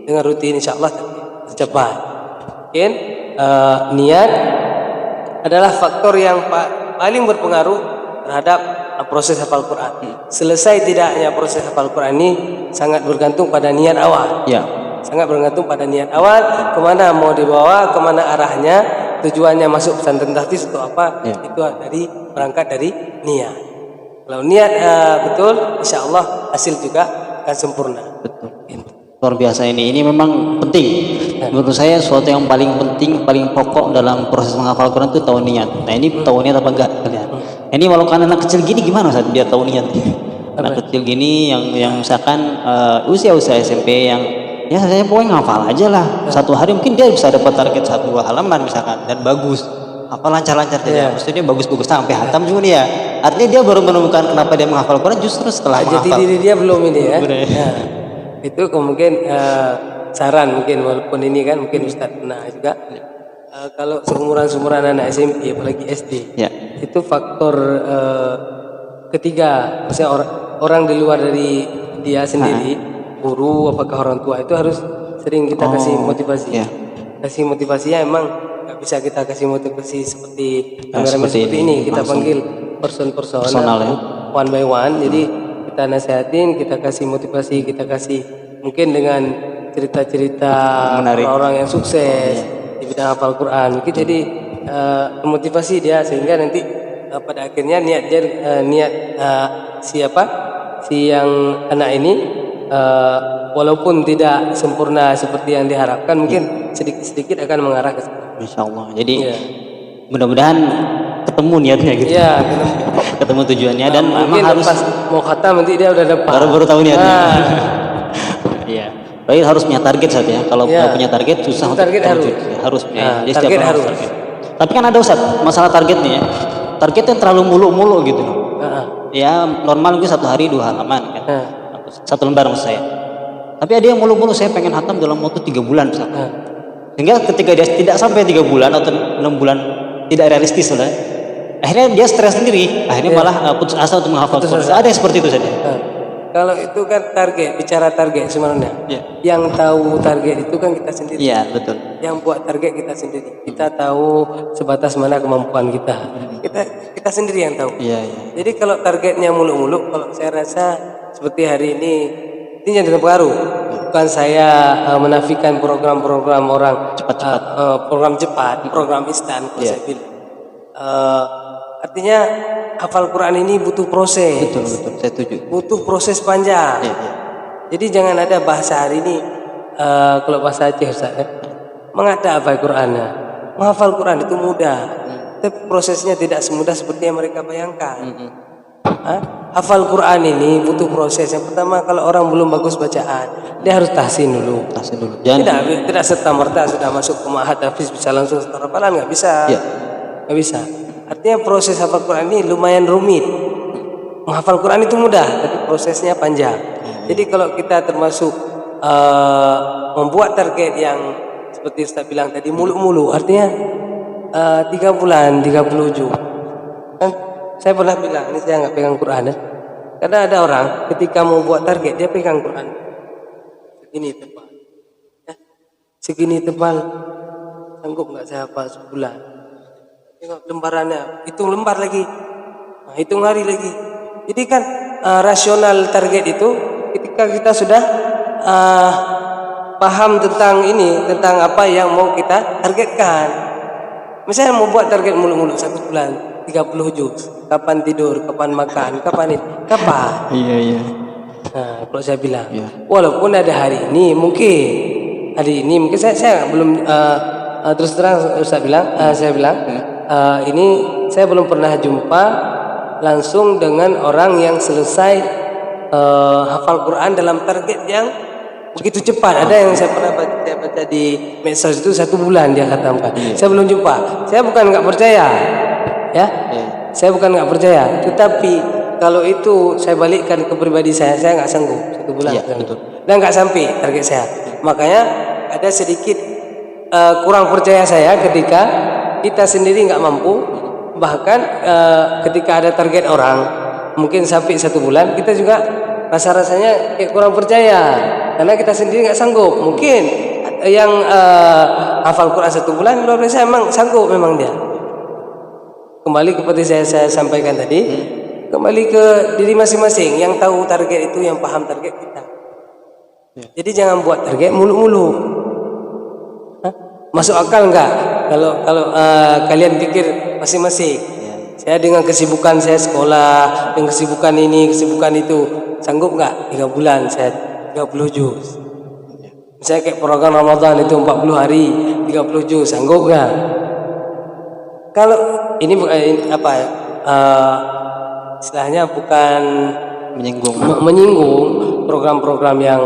Dengan rutin insya Allah tercapai. Mungkin niat adalah faktor yang paling berpengaruh terhadap proses hafal Quran. Selesai tidaknya proses hafal Quran ini sangat bergantung pada niat awal. Sangat bergantung pada niat awal, kemana mau dibawa, kemana arahnya, tujuannya masuk pesantren tahfiz untuk apa? Itu berangkat dari niat. Kalau niat betul, insya Allah hasil juga akan sempurna. Betul. Luar biasa ini memang penting. Menurut saya suatu yang paling penting, paling pokok dalam proses menghafal Quran itu tahu niat. Nah ini tahu niat apa enggak kalian? Ini walau anak kecil gini gimana saat dia tahu niat? Anak kecil gini yang misalkan usia SMP yang ya saya pokoknya ngafal aja lah. Satu hari mungkin dia bisa dapat target 1-2 halaman misalkan dan bagus. Apa lancar-lancar saja. Maksudnya bagus-bagus sampai hatam juga dia. Artinya dia baru menemukan kenapa dia menghafal Quran justru setelah menghafal. Jadi diri dia belum ini ya. Itu mungkin saran mungkin walaupun ini kan mungkin Ustaz pernah juga kalau seumuran anak SMP apalagi SD itu faktor ketiga, maksudnya orang di luar dari dia sendiri, guru apakah orang tua itu harus sering kita kasih motivasi. Kasih motivasinya emang nggak bisa kita kasih motivasi seperti kameramen seperti ini, kita panggil person one by one. Jadi kita nasihatin, kita kasih motivasi, kita kasih mungkin dengan cerita-cerita orang yang sukses di bidang hafal Quran. Mungkin jadi memotivasi dia sehingga nanti pada akhirnya si yang anak ini walaupun tidak sempurna seperti yang diharapkan, mungkin sedikit-sedikit akan mengarah ke sana. Insya Allah. Jadi mudah-mudahan ketemu niatnya gitu. Ketemu tujuannya dan memang harus pas mau khatam nanti dia udah dapat. Baru tahu niatnya. Iya. Baik harus punya target saja ya. Kalau nggak punya target susah untuk target harus punya. Jadi target harus. Target. Tapi kan ada Ustaz, masalah target nih ya. Targetnya terlalu mulu-mulu gitu. Ya normal mungkin 1 hari 2 halaman kan. 1 lembar maksud saya. Tapi ada yang mulu-mulu saya pengen hatam dalam waktu 3 bulan misalkan. Sehingga ketika dia tidak sampai 3 bulan atau 6 bulan tidak realistis lah. Akhirnya dia stres sendiri. Akhirnya malah putus asa untuk menghafal Quran. Ada yang seperti itu saja. Kalau itu kan target, bicara target sebenarnya. Yang tahu target itu kan kita sendiri. Iya, betul. Yang buat target kita sendiri. Kita tahu sebatas mana kemampuan kita. Kita sendiri yang tahu. Jadi kalau targetnya muluk-muluk, kalau saya rasa seperti hari ini jangan terpengaruh. Bukan saya menafikan program-program orang cepat-cepat, program cepat, program instan. Saya bilang. Artinya hafal Quran ini butuh proses. Betul, saya setuju. Butuh proses panjang. Jadi jangan ada bahasa hari ini kalau bahasa Aceh Ustaz mengada apa Qurannya. Menghafal Quran itu mudah. Tapi prosesnya tidak semudah seperti yang mereka bayangkan. Hafal Quran ini butuh proses. Yang pertama, kalau orang belum bagus bacaan, dia harus tahsin dulu. Tidak serta-merta sudah masuk ke ma'had tahfiz bisa langsung setor hafalan, nggak bisa. Nggak bisa. Artinya proses hafal Quran ini lumayan rumit. Menghafal Quran itu mudah, tapi prosesnya panjang. Jadi kalau kita termasuk membuat target yang seperti Ustaz bilang tadi mulu-mulu, artinya 3 bulan, 30 juz. Kan saya pernah bilang, ini saya nggak pegang Quran Karena ada orang ketika mau buat target dia pegang Quran segini tebal, ya, segini tebal, sanggup nggak saya hafal sebulan? Tengok lembarannya, hitung lembar lagi, hitung hari lagi. Jadi kan rasional target itu ketika kita sudah paham tentang ini, tentang apa yang mau kita targetkan. Misalnya mau buat target mulu-mulu 1 bulan 30 juz, kapan tidur, kapan makan, kapan ini, kapan? Iya. Nah, kalau saya bilang, walaupun ada hari ini mungkin saya belum terus terang saya bilang ini saya belum pernah jumpa langsung dengan orang yang selesai hafal Quran dalam target yang begitu cepat. Ada yang saya pernah baca di medsos itu 1 bulan dia khatamkan. Saya belum jumpa. Saya bukan nggak percaya, ya. Saya bukan nggak percaya. Tetapi kalau itu saya balikkan ke pribadi saya nggak sanggup 1 bulan. Betul. Dan nggak sampai target saya. Makanya ada sedikit kurang percaya saya ketika kita sendiri nggak mampu. Bahkan ketika ada target orang mungkin sampai 1 bulan, kita juga rasanya kayak kurang percaya karena kita sendiri nggak sanggup. Mungkin yang hafal Quran 1 bulan luar biasa, emang sanggup memang dia. Kembali seperti saya sampaikan tadi, kembali ke diri masing-masing yang tahu target itu, yang paham target kita. Jadi jangan buat target mulu-mulu. Masuk akal nggak? Kalau kalian pikir masing-masing. Saya dengan kesibukan saya sekolah, dengan kesibukan ini, kesibukan itu, sanggup nggak 3 bulan saya 30 juz? Misalnya kayak program Ramadan itu 40 hari 30 juz, sanggup nggak? Kalau ini istilahnya bukan menyinggung program-program yang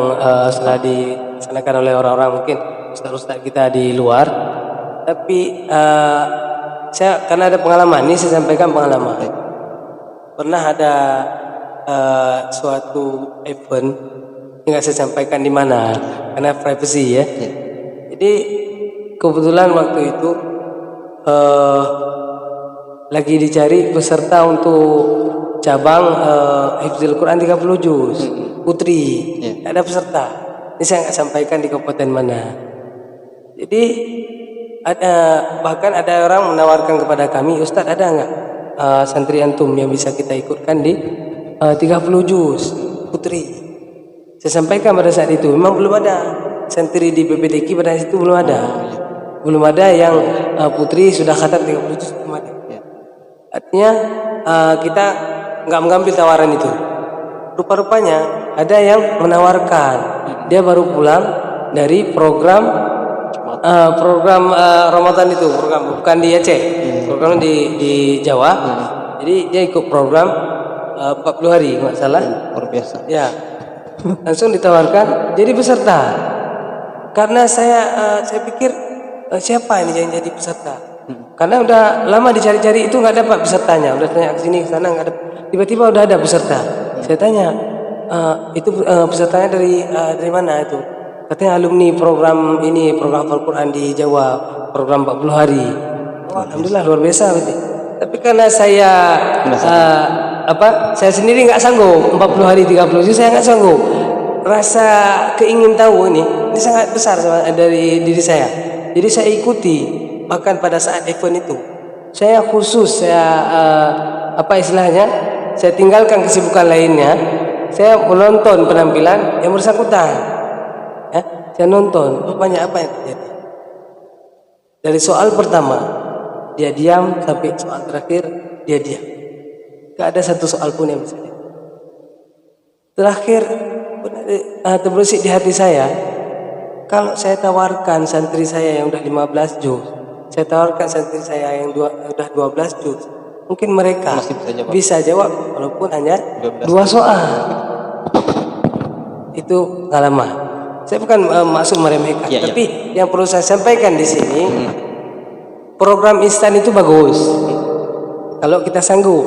setelah dilaksanakan oleh orang-orang mungkin ustaz-ustaz kita di luar, tapi saya karena ada pengalaman ini, saya sampaikan pengalaman. Pernah ada suatu event, nggak saya sampaikan di mana karena privacy ya. Jadi kebetulan waktu itu lagi dicari peserta untuk cabang hifdzil Quran 30 juz putri. Tidak ada peserta. Ini saya nggak sampaikan di kabupaten mana. Jadi bahkan ada orang menawarkan kepada kami, Ustadz ada nggak santri antum yang bisa kita ikutkan di 30 juz putri? Saya sampaikan pada saat itu memang belum ada santri di BPDQ pada saat itu, belum ada yang putri sudah khatam 30 juz, belum ada. Artinya kita nggak mengambil tawaran itu. Rupa-rupanya ada yang menawarkan, dia baru pulang dari program Ramadan itu, program bukan di Aceh, program di Jawa. Jadi dia ikut program 40 hari nggak salah. Luar biasa. Ya, langsung ditawarkan jadi peserta. Karena saya pikir siapa ini yang jadi peserta? Karena udah lama dicari-cari itu nggak dapat pesertanya. Udah tanya ke sini ke sana nggak ada. Tiba-tiba udah ada peserta. Saya tanya, itu pesertanya dari mana itu? Katanya alumni program ini, program Al-Quran di Jawa, program 40 hari. Oh, alhamdulillah luar biasa berarti. Tapi karena saya saya sendiri nggak sanggup 40 hari 30 juz, saya nggak sanggup. Rasa keingin tahu ini sangat besar dari diri saya. Jadi saya ikuti. Bahkan pada saat event itu, saya khusus saya tinggalkan kesibukan lainnya. Saya menonton penampilan yang bersangkutan. Saya nonton, banyak apa yang terjadi. Dari soal pertama dia diam sampai soal terakhir dia diam. Gak ada satu soal pun yang bisa dia. Terakhir terbersih di hati saya, kalau saya tawarkan santri saya yang udah 15 juz, saya tawarkan santri saya yang udah 12 juz, mungkin mereka bisa jawab walaupun hanya 2 soal. Itu pengalaman. Saya bukan maksud meremehkan, tapi yang perlu saya sampaikan di sini, program instan itu bagus. Kalau kita sanggup,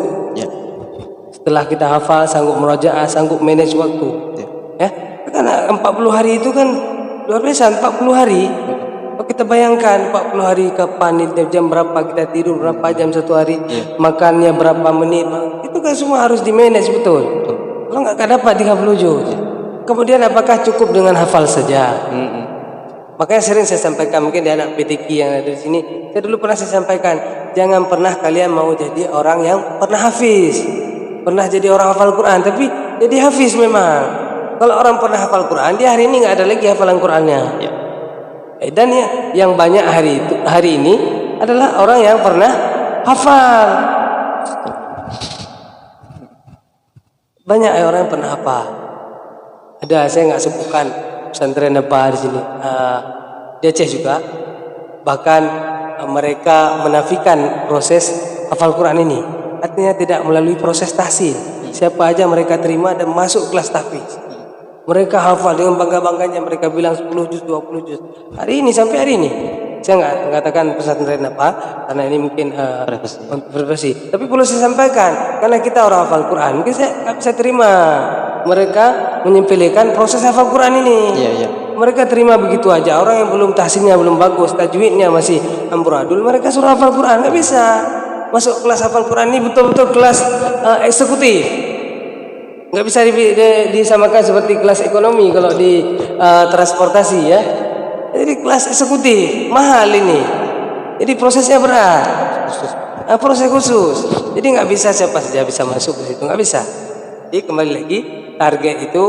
setelah kita hafal, sanggup murajaah, sanggup manage waktu, karena 40 hari itu kan luar biasa. 40 hari, kalau kita bayangkan 40 hari kapan, jam berapa kita tidur, berapa jam satu hari, makannya berapa menit, itu kan semua harus di manage betul. Kalau nggak dapat 30 juz. Kemudian apakah cukup dengan hafal saja? Makanya sering saya sampaikan, mungkin di anak PTQ yang ada di sini, saya dulu pernah saya sampaikan, jangan pernah kalian mau jadi orang yang pernah hafiz, pernah jadi orang hafal Quran, tapi jadi hafiz memang. Kalau orang pernah hafal Quran, dia hari ini nggak ada lagi hafalan Qurannya. Dan yang banyak hari ini adalah orang yang pernah hafal. Banyak orang yang pernah hafal. Ada, saya nggak sebutkan pesantren apa di sini, di Aceh juga, bahkan mereka menafikan proses hafal Quran ini, artinya tidak melalui proses tahsin. Siapa aja mereka terima dan masuk kelas tahfiz. Mereka hafal dengan bangga-bangganya, mereka bilang 10 juz, 20 juz. Hari ini sampai hari ini, saya nggak mengatakan pesantren apa, karena ini mungkin privasi. Tapi perlu saya sampaikan, karena kita orang hafal Quran, mungkin saya nggak bisa terima mereka menyepelekan proses hafal Quran ini. Mereka terima begitu aja. Orang yang belum tahsinnya belum bagus, tajwidnya masih amburadul, mereka suruh hafal Quran, nggak bisa. Masuk kelas hafal Quran ini betul-betul kelas eksekutif. Nggak bisa disamakan seperti kelas ekonomi kalau di transportasi ya. Jadi kelas eksekutif mahal ini. Jadi prosesnya berat. Proses khusus. Jadi nggak bisa siapa saja bisa masuk ke situ, nggak bisa. Jadi kembali lagi, target itu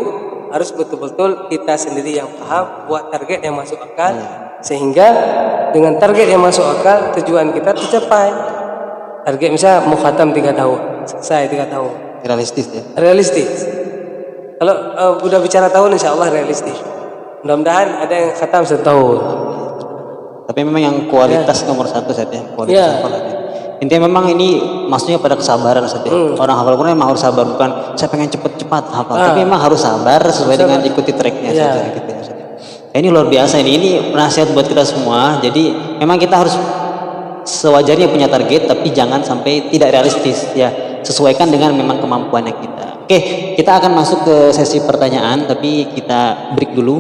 harus betul-betul kita sendiri yang paham, buat target yang masuk akal, sehingga dengan target yang masuk akal tujuan kita tercapai. Target misalnya mau khatam 3 tahun, selesai 3 tahun. Realistis ya. Realistis. Kalau udah bicara tahun, insya Allah realistis. Mudah-mudahan ada yang khatam 1 tahun. Tapi memang yang kualitas nomor 1 saja. Kualitas hafalannya. Intinya memang ini maksudnya pada kesabaran saja. Orang hafal Quran memang harus sabar, bukan saya pengen cepat-cepat hafal, tapi memang harus sabar sesuai dengan ikuti tracknya saja. Gitu ya. Ini luar biasa ini nasihat buat kita semua. Jadi memang kita harus sewajarnya punya target, tapi jangan sampai tidak realistis ya. Sesuaikan dengan memang kemampuannya kita. Oke, kita akan masuk ke sesi pertanyaan, tapi kita break dulu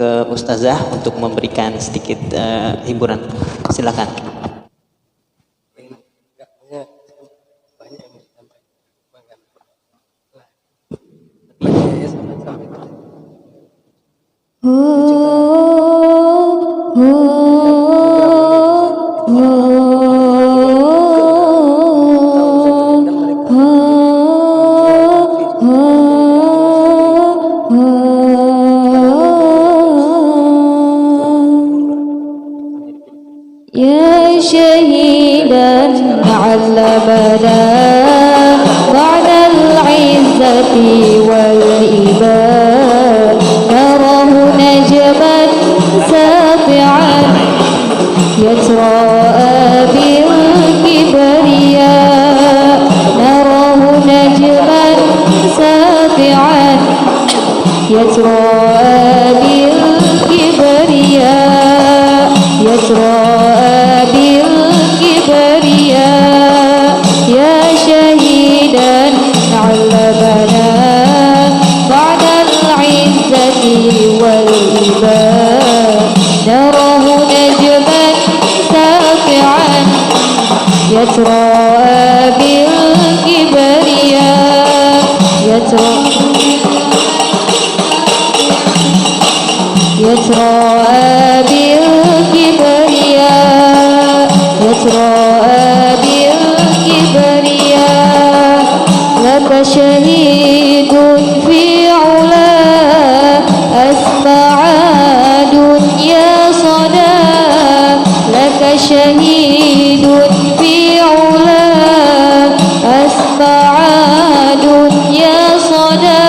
ke Ustazah untuk memberikan sedikit hiburan. Silakan. يا شهيدا علمنا بعد العزة والإباء نراه نجما ساطعا يتراءى بالكبرياء نراه نجما ساطعا يتراءى بالكبرياء يتراءى بالكبرياء يا شهيدا علمنا بعد العزة والإباء نراه نجما ساطعا يتراءى بالكبرياء يتراءى بالكبرياء يتراءى بالكبرياء لك شهيد في علا أسمع دنيا صدى لك شهيد في علا أسمع دنيا صدى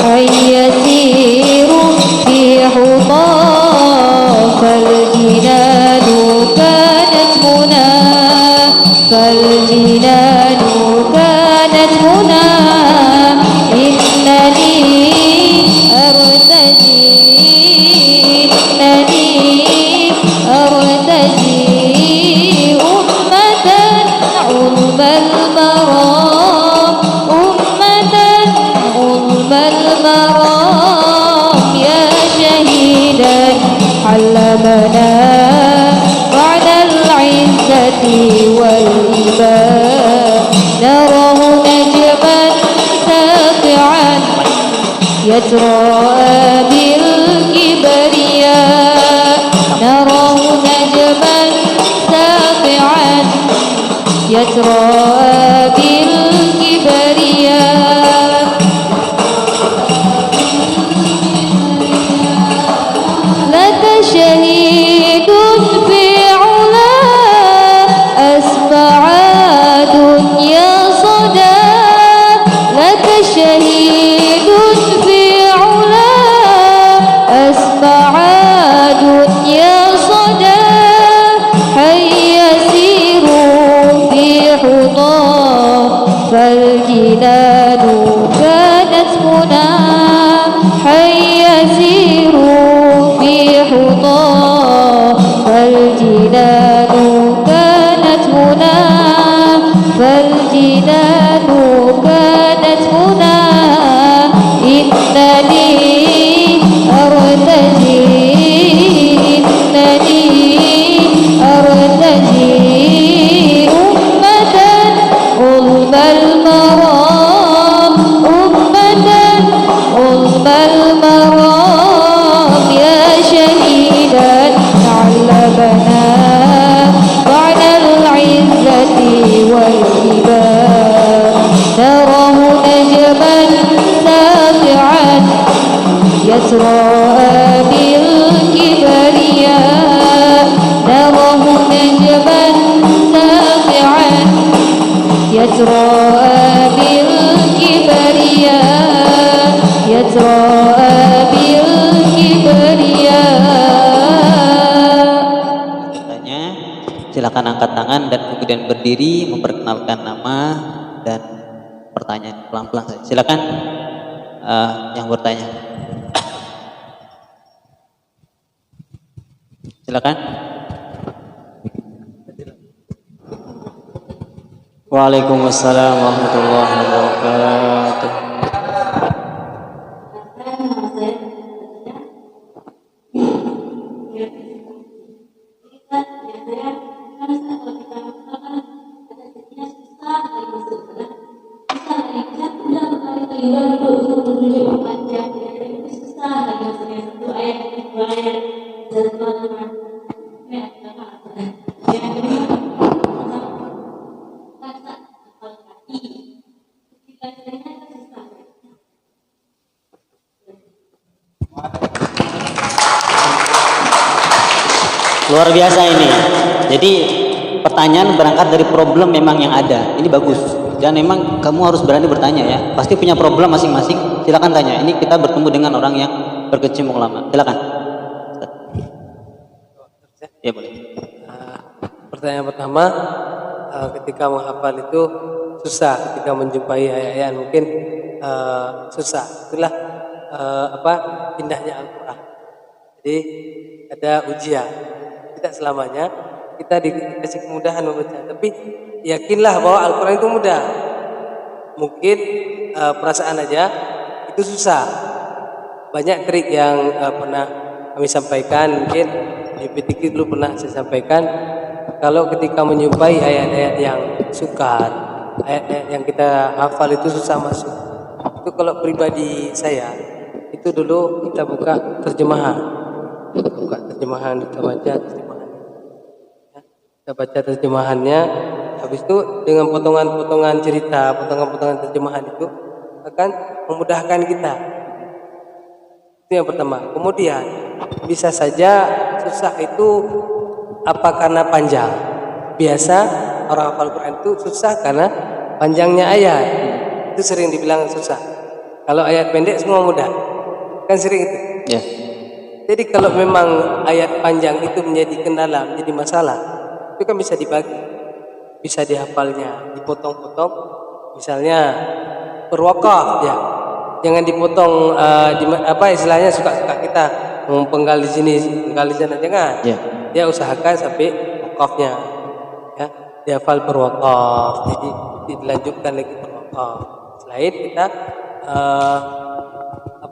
حي يسير في حطى فالجنان كانت هنا فالجنان كانت هنا إنني أرتجي أمة علم المرام أمة علم المرام يا شهيدا علمنا بعد العزة والإباء نراه نجما ساطعا يتراءى بالكبرياء نراه نجما ساطعا يتراءى بالكبرياء لك شهيد في علا أسمع دنيا صدى لك شهيد في علا أسمع دنيا صدى هيا سيروا في حضا فالجنان كانت منى هيا سيروا في حضا فالجنان كانت منى فالجنان كانت منى إنني أرتجي أمة غلب المرام أمة غلب المرام يا شهيدا علمنا معنى العزة والكبار نراه نجما ساطعا يتراءى بالكبرياء نراه نجما ساطعا يتراءى بالكبرياء يتراءى بالكبرياء. Silakan angkat tangan dan kemudian berdiri memperkenalkan nama dan pertanyaan pelan-pelan saja. Silakan yang bertanya. Silakan. Waalaikumsalam warahmatullahi wabarakatuh. Luar biasa ini. Jadi pertanyaan berangkat dari problem memang yang ada. Ini bagus. Dan memang kamu harus berani bertanya ya. Pasti punya problem masing-masing. Silakan tanya. Ini kita bertemu dengan orang yang berkecimpung ulama. Silakan. Ya boleh. Pertanyaan pertama, ketika menghafal itu susah, ketika menjumpai ayat-ayat mungkin susah. Itulah indahnya Al-Quran. Jadi ada ujian. Tidak selamanya kita dikasih kemudahan membaca, tapi yakinlah bahwa Al-Quran itu mudah. Mungkin perasaan aja itu susah. Banyak trik yang pernah kami sampaikan, mungkin di PTQ dulu pernah saya sampaikan. Kalau ketika menjumpai ayat-ayat yang sukar, ayat-ayat yang kita hafal itu susah masuk. Itu kalau pribadi saya, itu dulu kita buka terjemahan. Kita baca terjemahan. Ya, kita baca terjemahannya. Habis itu dengan potongan-potongan cerita, potongan-potongan terjemahan itu akan memudahkan kita. Itu yang pertama. Kemudian bisa saja susah itu apa karena panjang. Biasa orang hafal Quran itu susah karena panjangnya ayat. Itu sering dibilang susah. Kalau ayat pendek semua mudah. Kan sering itu. Ya. Jadi kalau memang ayat panjang itu menjadi kendala, menjadi masalah, itu kan bisa dibagi, bisa dihafalnya, dipotong-potong. Misalnya berwakaf ya, jangan dipotong istilahnya suka-suka kita penggal di sini, penggal di sana, jangan. Ya. Dia usahakan sampai wakafnya, ya, dihafal berwakaf. Jadi dilanjutkan lagi berwakaf. Selain kita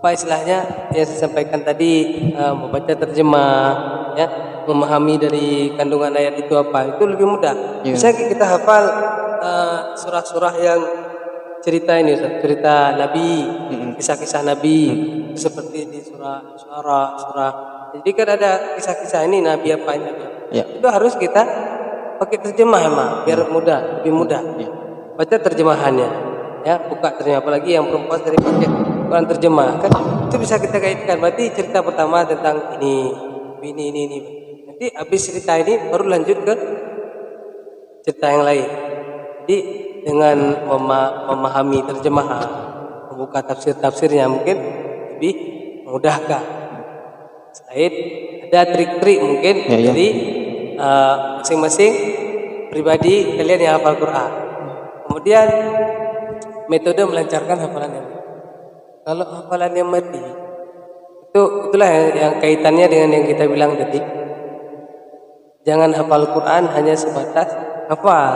istilahnya yang saya sampaikan tadi, membaca terjemah, ya, memahami dari kandungan ayat itu apa, itu lebih mudah. Yeah. Misalnya kita hafal surah-surah yang cerita ini Ustaz, cerita Nabi, kisah-kisah Nabi seperti di surah surah. Jadi kan ada kisah-kisah ini Nabi apa ini. Ya. Itu harus kita pakai terjemah emang biar mudah, lebih mudah. Baca terjemahannya, ya buka terjemah apalagi yang perempuan dari pakai Quran terjemah kan itu bisa kita kaitkan. Berarti cerita pertama tentang ini. Nanti habis cerita ini baru lanjut ke cerita yang lain. Jadi dengan memahami terjemahan, membuka tafsirnya mungkin lebih memudahkan. Selain ada trik-trik mungkin dari masing-masing pribadi kalian yang hafal Quran. Kemudian metode melancarkan hafalan yang mati. Kalau hafalan yang mati itulah yang kaitannya dengan yang kita bilang tadi. Jangan hafal Quran hanya sebatas hafal.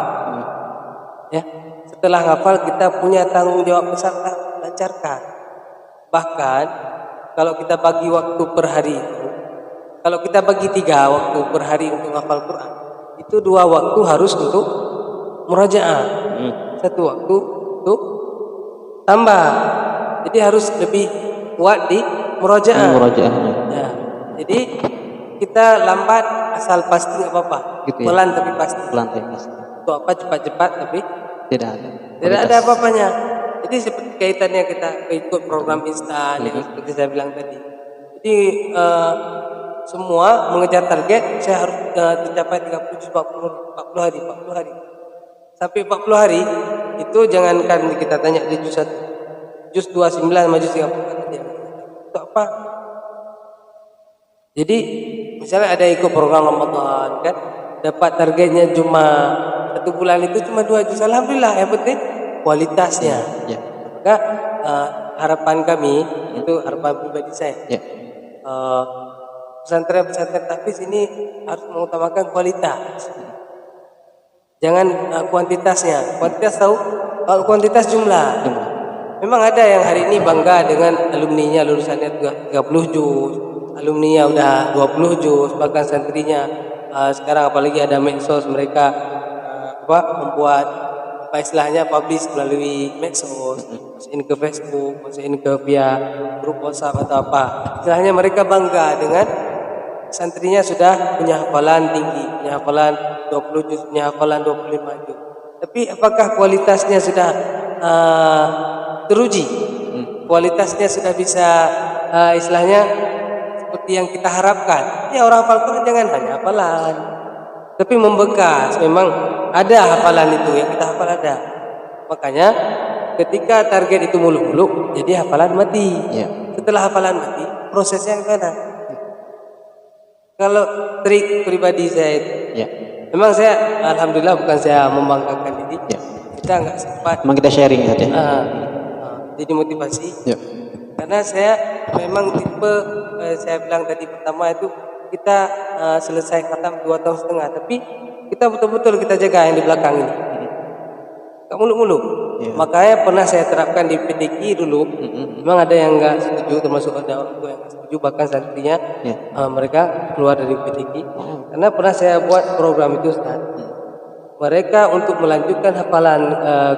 Ya, setelah hafal kita punya tanggung jawab besar lancarkan. Bahkan kalau kita bagi waktu per hari itu, kalau kita bagi 3 waktu per hari untuk hafal Quran, itu 2 waktu harus untuk murajaah, 1 waktu untuk tambah. Jadi harus lebih kuat di murajaah. Ya. Jadi kita lambat asal pasti nggak apa-apa, Gitu ya? pelan tapi pasti. Untuk apa cepat-cepat tapi tidak ada apa-apanya. Jadi seperti kaitannya kita ikut program instan yang seperti saya bilang tadi. Jadi semua mengejar target saya harus tercapai 30 40 hari. Sampai 40 hari itu jangankan kita tanya di juz 1, juz 29 sama juz 30 dia. Untuk apa? Jadi misalnya ada ikut program Ramadan kan, dapat targetnya cuma 1 bulan itu cuma 2 juz. Alhamdulillah, yang penting kualitasnya. Ya. Maka harapan kami itu harapan pribadi saya. Ya. Pesantren tahfiz ini harus mengutamakan kualitas. Jangan kuantitasnya. Kuantitas tahu? Kalau kuantitas jumlah. Memang ada yang hari ini bangga dengan alumninya lulusannya 30 juz, alumninya udah 20 juz, bahkan santrinya sekarang apalagi ada medsos mereka membuat istilahnya publish melalui medsos, masukin ke Facebook, masukin ke via grup WhatsApp atau apa. Istilahnya mereka bangga dengan santrinya sudah punya hafalan tinggi, punya hafalan 20 juz, punya hafalan 25 juz. Tapi apakah kualitasnya sudah teruji? Kualitasnya sudah bisa istilahnya seperti yang kita harapkan. Ya orang hafal Quran jangan hanya hafalan, tapi membekas. Memang ada hafalan itu yang kita hafal ada. Makanya ketika target itu muluk-muluk, jadi hafalan mati. Setelah hafalan mati, prosesnya gimana? Kalau trik pribadi saya itu, memang saya alhamdulillah bukan saya membanggakan ini. Kita nggak sempat. Memang kita sharing saja. Jadi motivasi. Karena saya memang tipe saya bilang tadi pertama itu kita selesai khatam 2,5 tahun, tapi kita betul-betul kita jaga yang di belakang ini. Gak muluk-muluk. Makanya pernah saya terapkan di PTQ dulu. Memang ada yang nggak setuju, termasuk ada orang tua yang nggak setuju, bahkan santrinya mereka keluar dari PTQ. Karena pernah saya buat program itu Ustaz. Mereka untuk melanjutkan hafalan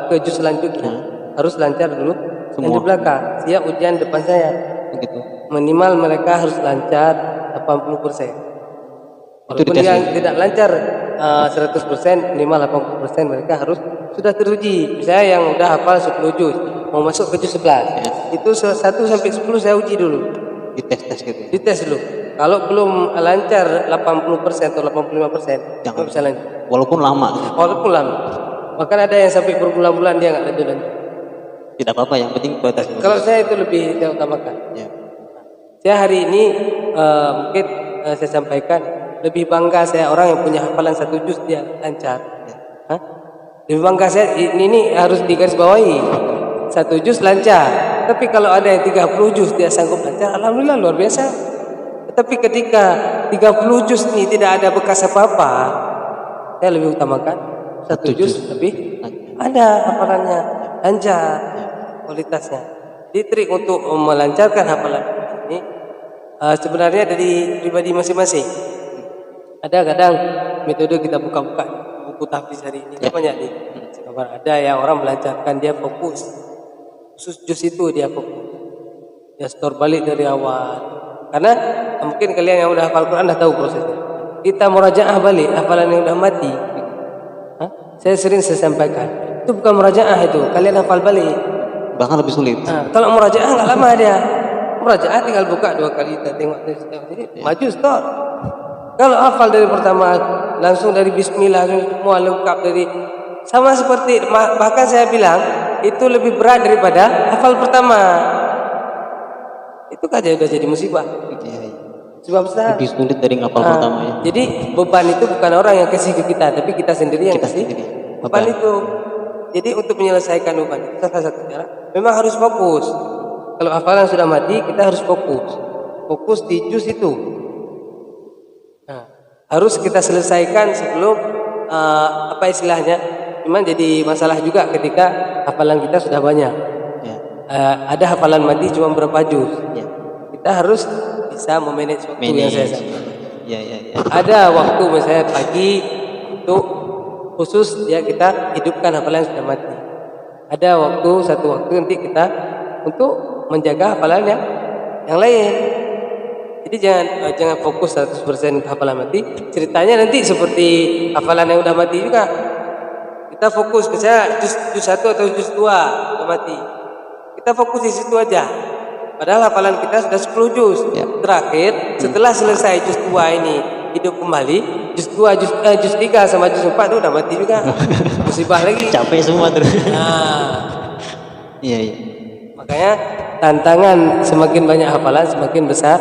ke juz selanjutnya harus lancar dulu semua. Yang di belakang siap ujian depan saya. Begitu. Minimal mereka harus lancar 80%. Walaupun yang tidak lancar 100%, minimal 80% mereka harus sudah teruji. Misalnya yang udah hafal 10 juz mau masuk ke juz 11, itu 1 sampai 10 saya uji dulu. Dites gitu. Dites dulu. Kalau belum lancar 80% atau 85%, jangan bisa lanjut. Walaupun lama. Bahkan ada yang sampai berbulan-bulan dia nggak lanjut. Tidak apa-apa, yang penting kualitas. Kalau saya itu lebih saya utamakan. Saya hari ini mungkin saya sampaikan lebih bangga saya orang yang punya hafalan 1 juz dia lancar. Lebih bangga saya ini harus digarisbawahi. 1 juz lancar. Tapi kalau ada yang 30 juz dia sanggup lancar, alhamdulillah luar biasa. Tapi ketika 30 juz ini tidak ada bekas apa-apa, saya lebih utamakan 1 juz lebih ada hafalannya, lancar kualitasnya. Jadi trik untuk melancarkan hafalan ini sebenarnya dari pribadi masing-masing. Ada kadang metode kita buka-buka buku tahfiz hari ini banyak nih. Ada yang orang melancarkan dia fokus khusus juz itu dia fokus. Dia store balik dari awal. Karena mungkin kalian yang udah hafal Quran dah tahu prosesnya. Kita murajaah balik hafalan yang udah mati. Saya sering sampaikan. Itu bukan murajaah itu, kalian hafal balik. Bahkan lebih sulit. Kalau murajaah nggak lama dia. Murajaah tinggal buka 2 kali, kita tengok jadi maju stop. Kalau hafal dari pertama langsung dari bismillah semua lengkap dari sama seperti bahkan saya bilang itu lebih berat daripada hafal pertama. Itu aja udah jadi musibah. Sebab besar. Lebih sulit dari ngapal pertama ya. Jadi beban itu bukan orang yang kasih ke kita, tapi kita sendiri yang kasih beban itu. Jadi untuk menyelesaikan beban itu salah satu cara memang harus fokus. Kalau hafalan sudah mati, kita harus fokus. Fokus di juz itu. Harus kita selesaikan sebelum apa istilahnya? Memang jadi masalah juga ketika hafalan kita sudah banyak. Ya. Ada hafalan mati cuma berapa juz. Ya. Kita harus bisa memanage waktu yang saya sampaikan. Ya. Ada waktu misalnya pagi untuk khusus ya kita hidupkan hafalan yang sudah mati. Ada satu waktu nanti kita untuk menjaga hafalan yang lain. Jadi jangan fokus 100% hafalan mati. Ceritanya nanti seperti hafalan yang udah mati juga. Kita fokus misalnya juz 1 atau juz 2 udah mati. Kita fokus di situ aja. Padahal hafalan kita sudah 10 juz. Terakhir setelah selesai juz 2 ini hidup kembali, juz 2, juz 3 sama juz 4 itu udah mati juga. Musibah lagi. Capek semua terus. Iya. Makanya tantangan semakin banyak hafalan semakin besar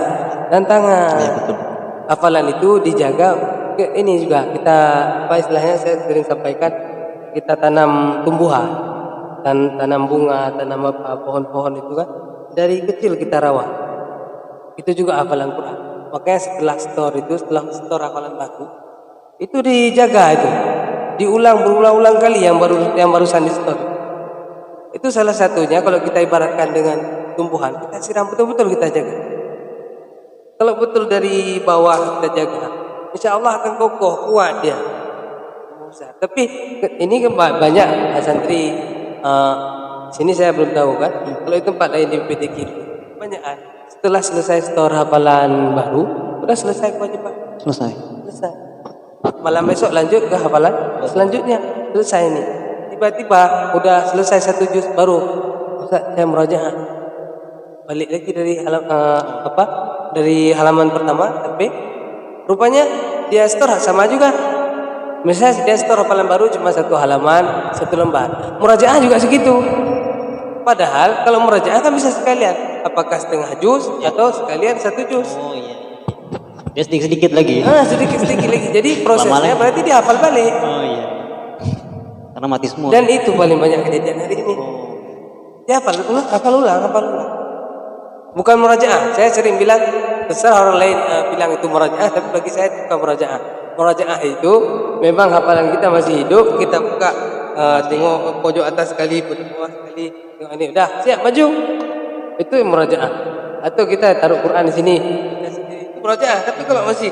tantangan. Iya betul. Hafalan itu dijaga. Ini juga kita apa istilahnya saya sering sampaikan, kita tanam tumbuhan, tanam bunga, tanam apa pohon-pohon itu kan dari kecil kita rawat. Itu juga hafalan Quran. Makanya setelah store hafalan baru itu dijaga itu, diulang berulang-ulang kali yang barusan di store. Itu salah satunya kalau kita ibaratkan dengan tumbuhan, kita siram betul-betul kita jaga. Kalau betul dari bawah kita jaga, insya Allah akan kokoh, kuat dia. Tapi ini banyak santri sini saya belum tahu kan. Kalau itu tempat lain di PTQ banyak setelah selesai store hafalan baru, udah selesai kewajiban. Selesai. Malam besok lanjut ke hafalan selanjutnya. Selesai ini. Tiba-tiba udah selesai 1 juz baru Ustaz saya murajaah balik lagi dari dari halaman pertama, tapi rupanya dia store sama juga. Misalnya dia store hafalan baru cuma 1 halaman 1 lembar, murajaah juga segitu. Padahal kalau murajaah kan bisa sekalian, apakah setengah juz atau sekalian 1 juz. Oh iya. Dia sedikit-sedikit lagi. Sedikit-sedikit lagi. Jadi prosesnya berarti dia hafal balik. Oh iya. Karena mati semua. Dan itu paling banyak kejadian hari ini. Dia hafal ulang. Bukan murajaah. Saya sering bilang, besar orang lain bilang itu murajaah, tapi bagi saya itu bukan murajaah. Murajaah itu memang hafalan kita masih hidup, kita buka tengok pojok atas sekali, pojok bawah sekali, tengok ini udah siap maju. Itu murajaah. Atau kita taruh Quran di sini. Itu murajaah, tapi kalau masih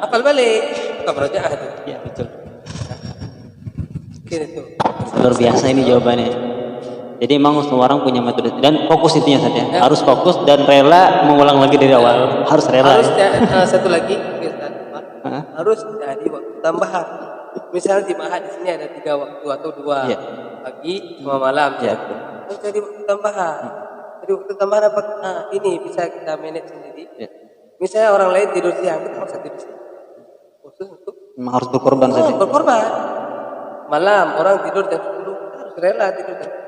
hafal balik, bukan murajaah itu. Iya betul. Itu. Luar biasa ini jawabannya. Jadi memang semua orang punya metode dan fokus intinya saja. Harus fokus dan rela mengulang lagi dari awal. Harus rela. Harus satu lagi harus jadi waktu tambahan. Misalnya di Mahat di sini ada 3 waktu atau 2 pagi sama malam. Harus jadi waktu tambahan. Jadi waktu tambahan apa? Ini bisa kita manage sendiri. Misalnya orang lain tidur siang, kita maksa tidur siang. Khusus untuk memang harus berkorban saja. Berkorban. Malam orang tidur jam 10, kita harus rela tidur jam 10.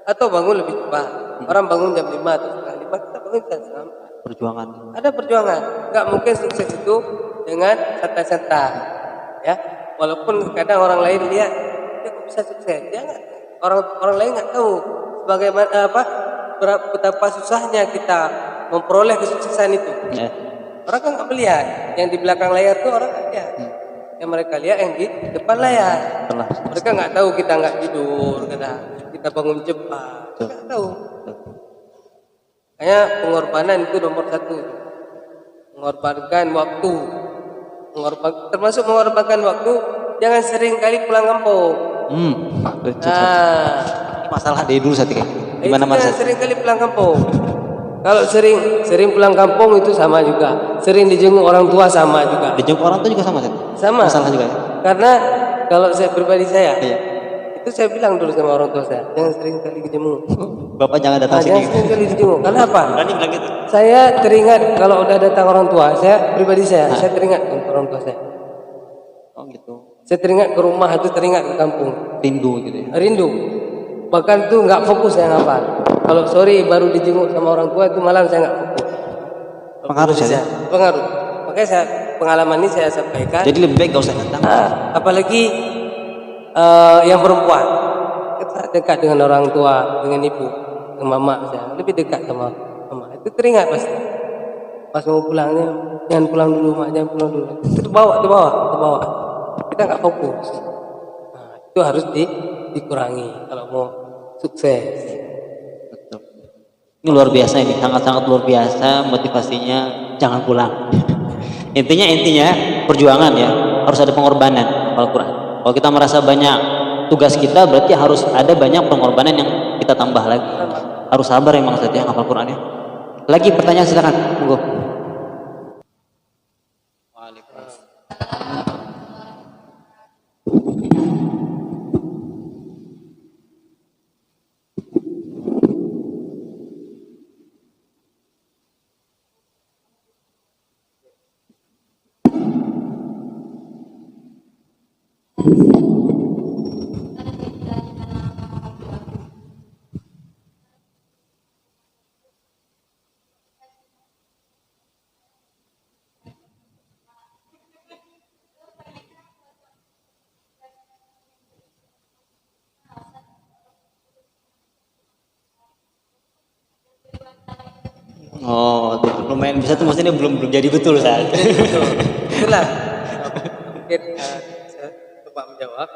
Atau bangun lebih cepat. Orang bangun jam 5 atau setengah 5, kita bangun jam 4. Perjuangan. Ada perjuangan. Enggak mungkin sukses itu dengan santai-santai. Ya, walaupun kadang orang lain lihat dia kok bisa sukses. Dia enggak, orang lain enggak tahu bagaimana betapa susahnya kita memperoleh kesuksesan itu. Orang kan enggak melihat. Yang di belakang layar tuh orang enggak lihat. Yang mereka lihat yang di depan layar. Mereka enggak tahu kita enggak tidur, kita bangun cepat. Enggak tahu. Kayak pengorbanan itu nomor 1. Mengorbankan waktu. Termasuk mengorbankan waktu, jangan sering kali pulang kampung. Nah, Ini masalah dari dulu saat ini. Di mana itu mana sering kali pulang kampung. Kalau sering pulang kampung itu sama juga. Sering dijenguk orang tua sama juga. Dijenguk orang tuh juga sama Seth? Sama. Masalah juga ya? Karena kalau saya pribadi saya, Iya. itu saya bilang dulu sama orang tua saya, jangan sering kali dijenguk. Bapak jangan datang Jangan sini. sering kali dijenguk. Karena apa? Berani bilang gitu. Saya teringat kalau udah datang orang tua, saya pribadi saya teringat ke orang tua saya. Oh gitu. Saya teringat ke rumah itu, teringat ke kampung. Rindu gitu ya. Rindu. Bahkan tuh nggak fokus saya ngapal. Kalau sore baru dijenguk sama orang tua itu malam saya nggak fokus. Pengaruh saja. Pengaruh. Makanya pengalaman ini saya sampaikan. Jadi lebih baik gak usah datang. Apalagi yang perempuan, kita dekat dengan orang tua, dengan ibu, dengan mama saya lebih dekat sama mama. Itu teringat pasti. Pas mau pulangnya, jangan pulang dulu, mak, jangan pulang dulu. Itu terbawa. Kita nggak fokus. Nah, itu harus dikurangi kalau mau sukses. Betul. Ini luar biasa ini, sangat-sangat luar biasa motivasinya. Jangan pulang. intinya perjuangan ya, harus ada pengorbanan Al-Quran. Kalau kita merasa banyak tugas kita, berarti harus ada banyak pengorbanan yang kita tambah lagi. Harus sabar emang saja hafal Quran ya. Lagi pertanyaan silakan, monggo. Oh, tuh, lumayan bisa tuh, maksudnya belum jadi betul saat. Itulah mungkin saya coba menjawab.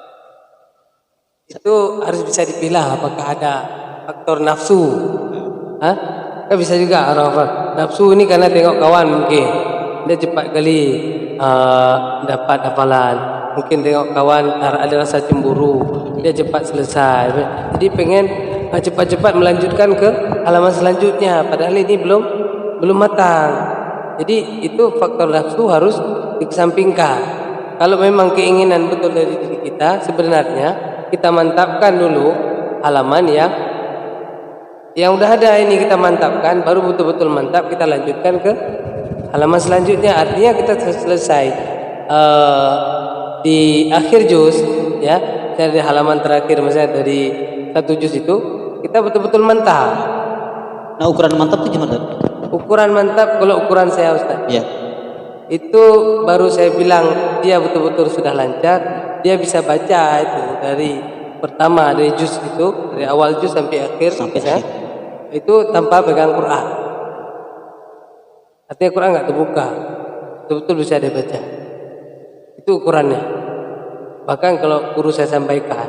Itu harus bisa dipilah apakah ada faktor nafsu. Kan bisa juga orang nafsu ini karena tengok kawan mungkin dia cepat kali dapat hafalan. Mungkin tengok kawan ada rasa cemburu, dia cepat selesai. Jadi pengen cepat-cepat melanjutkan ke halaman selanjutnya, padahal ini belum matang. Jadi itu faktor nafsu harus dikesampingkan. Kalau memang keinginan betul dari diri kita, sebenarnya kita mantapkan dulu halaman yang udah ada ini, kita mantapkan, baru betul-betul mantap kita lanjutkan ke halaman selanjutnya. Artinya kita selesai di akhir juz ya, dari halaman terakhir misalnya dari 1 juz itu kita betul-betul mantap. Nah, ukuran mantap itu gimana? Ukuran mantap kalau ukuran saya Ustaz, Iya. itu baru saya bilang dia betul-betul sudah lancar, dia bisa baca itu dari pertama dari juz itu, dari awal juz sampai akhir ya, itu tanpa pegang Quran. Artinya Quran nggak terbuka, betul-betul bisa dia baca. Itu ukurannya. Bahkan kalau guru saya sampaikan,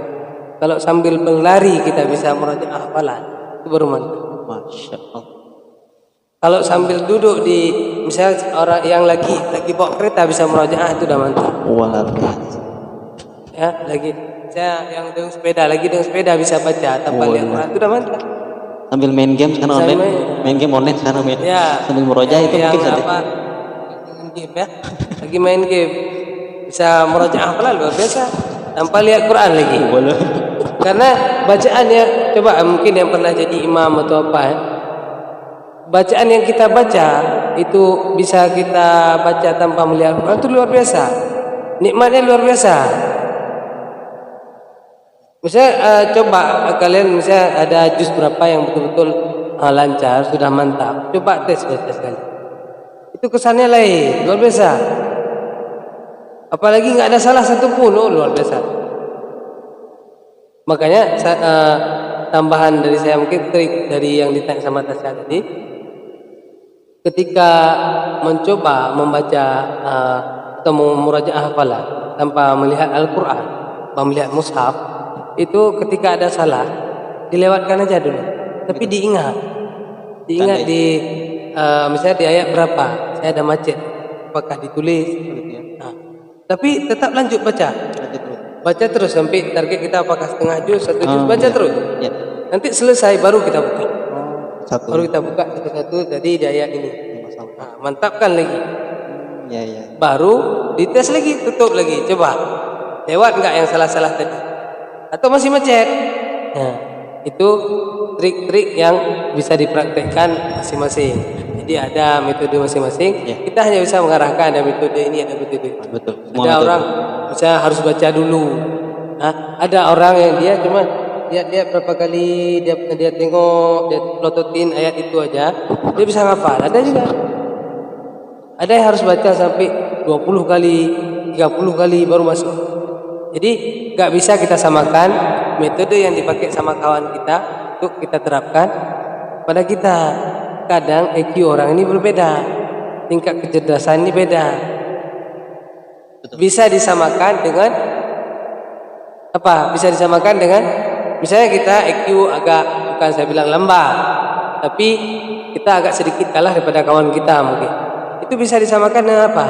kalau sambil berlari kita bisa merajaah hafalan, itu baru mantap. Masya Allah. Kalau sambil duduk di misalnya orang yang lagi bawa kereta bisa merajaah, itu udah mantap. Luar biasa. Ya, saya yang dengan sepeda bisa baca tanpa lihat Quran, itu udah mantap. Sambil main game sekarang online, main game online sekarang main. Ya, sambil merojah itu yang mungkin saja. Game ya, lagi main game bisa merajaah hafalan luar biasa tanpa lihat Quran lagi. Boleh. Karena bacaannya, coba mungkin yang pernah jadi imam atau apa ya, bacaan yang kita baca itu bisa kita baca tanpa melihat Quran, itu luar biasa, nikmatnya luar biasa. Misalnya coba kalian misalnya ada juz berapa yang betul-betul lancar, sudah mantap, coba tes sekali, itu kesannya lain, luar biasa. Apalagi nggak ada salah satu pun, luar biasa. Makanya tambahan dari saya, mungkin trik dari yang ditanya sama Tasya tadi, ketika mencoba membaca atau murajaah hafalan tanpa melihat Al-Quran, tanpa melihat mushaf, itu ketika ada salah dilewatkan aja dulu, tapi diingat di misalnya di ayat berapa saya ada macet, apakah ditulis, nah, tapi tetap lanjut baca. baca terus sampai target kita apakah setengah juz, 1 juz, baca terus. Ya. Nanti selesai baru kita buka. Satu. Baru kita buka satu-satu tadi di ayat ini. Nah, mantapkan lagi. Ya, ya. Baru dites lagi, tutup lagi. Coba lewat enggak yang salah-salah tadi? Atau masih macet? Nah, itu trik-trik yang bisa dipraktekkan masing-masing. Jadi ada metode masing-masing. Ya. Kita hanya bisa mengarahkan ada metode ini, ada metode itu. Betul. Semua Ada metode. orang bisa harus baca dulu. Ada orang yang dia cuma dia berapa kali dia tengok, dia pelototin ayat itu aja, dia bisa ngafal. Ada juga. Ada yang harus baca sampai 20 kali, 30 kali baru masuk. Jadi nggak bisa kita samakan metode yang dipakai sama kawan kita untuk kita terapkan pada kita. Kadang IQ orang ini berbeda, tingkat kecerdasan ini beda. Bisa disamakan dengan apa? Bisa disamakan dengan misalnya kita IQ agak bukan saya bilang lemah, tapi kita agak sedikit kalah daripada kawan kita mungkin. Itu bisa disamakan dengan apa?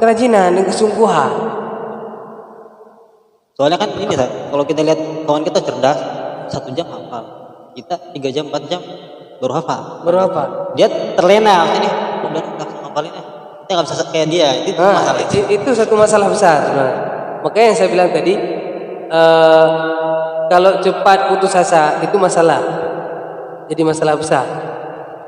Kerajinan dan kesungguhan. Soalnya kan ini kalau kita lihat kawan kita cerdas, 1 jam hafal. Kita 3 jam 4 jam baru hafal. Berapa? Dia terlena ini. Udah nggak bisa ngapalin ya. Kita nggak bisa kayak dia. Itu masalah. Itu satu masalah besar sebenarnya. Makanya yang saya bilang tadi, kalau cepat putus asa itu masalah. Jadi masalah besar.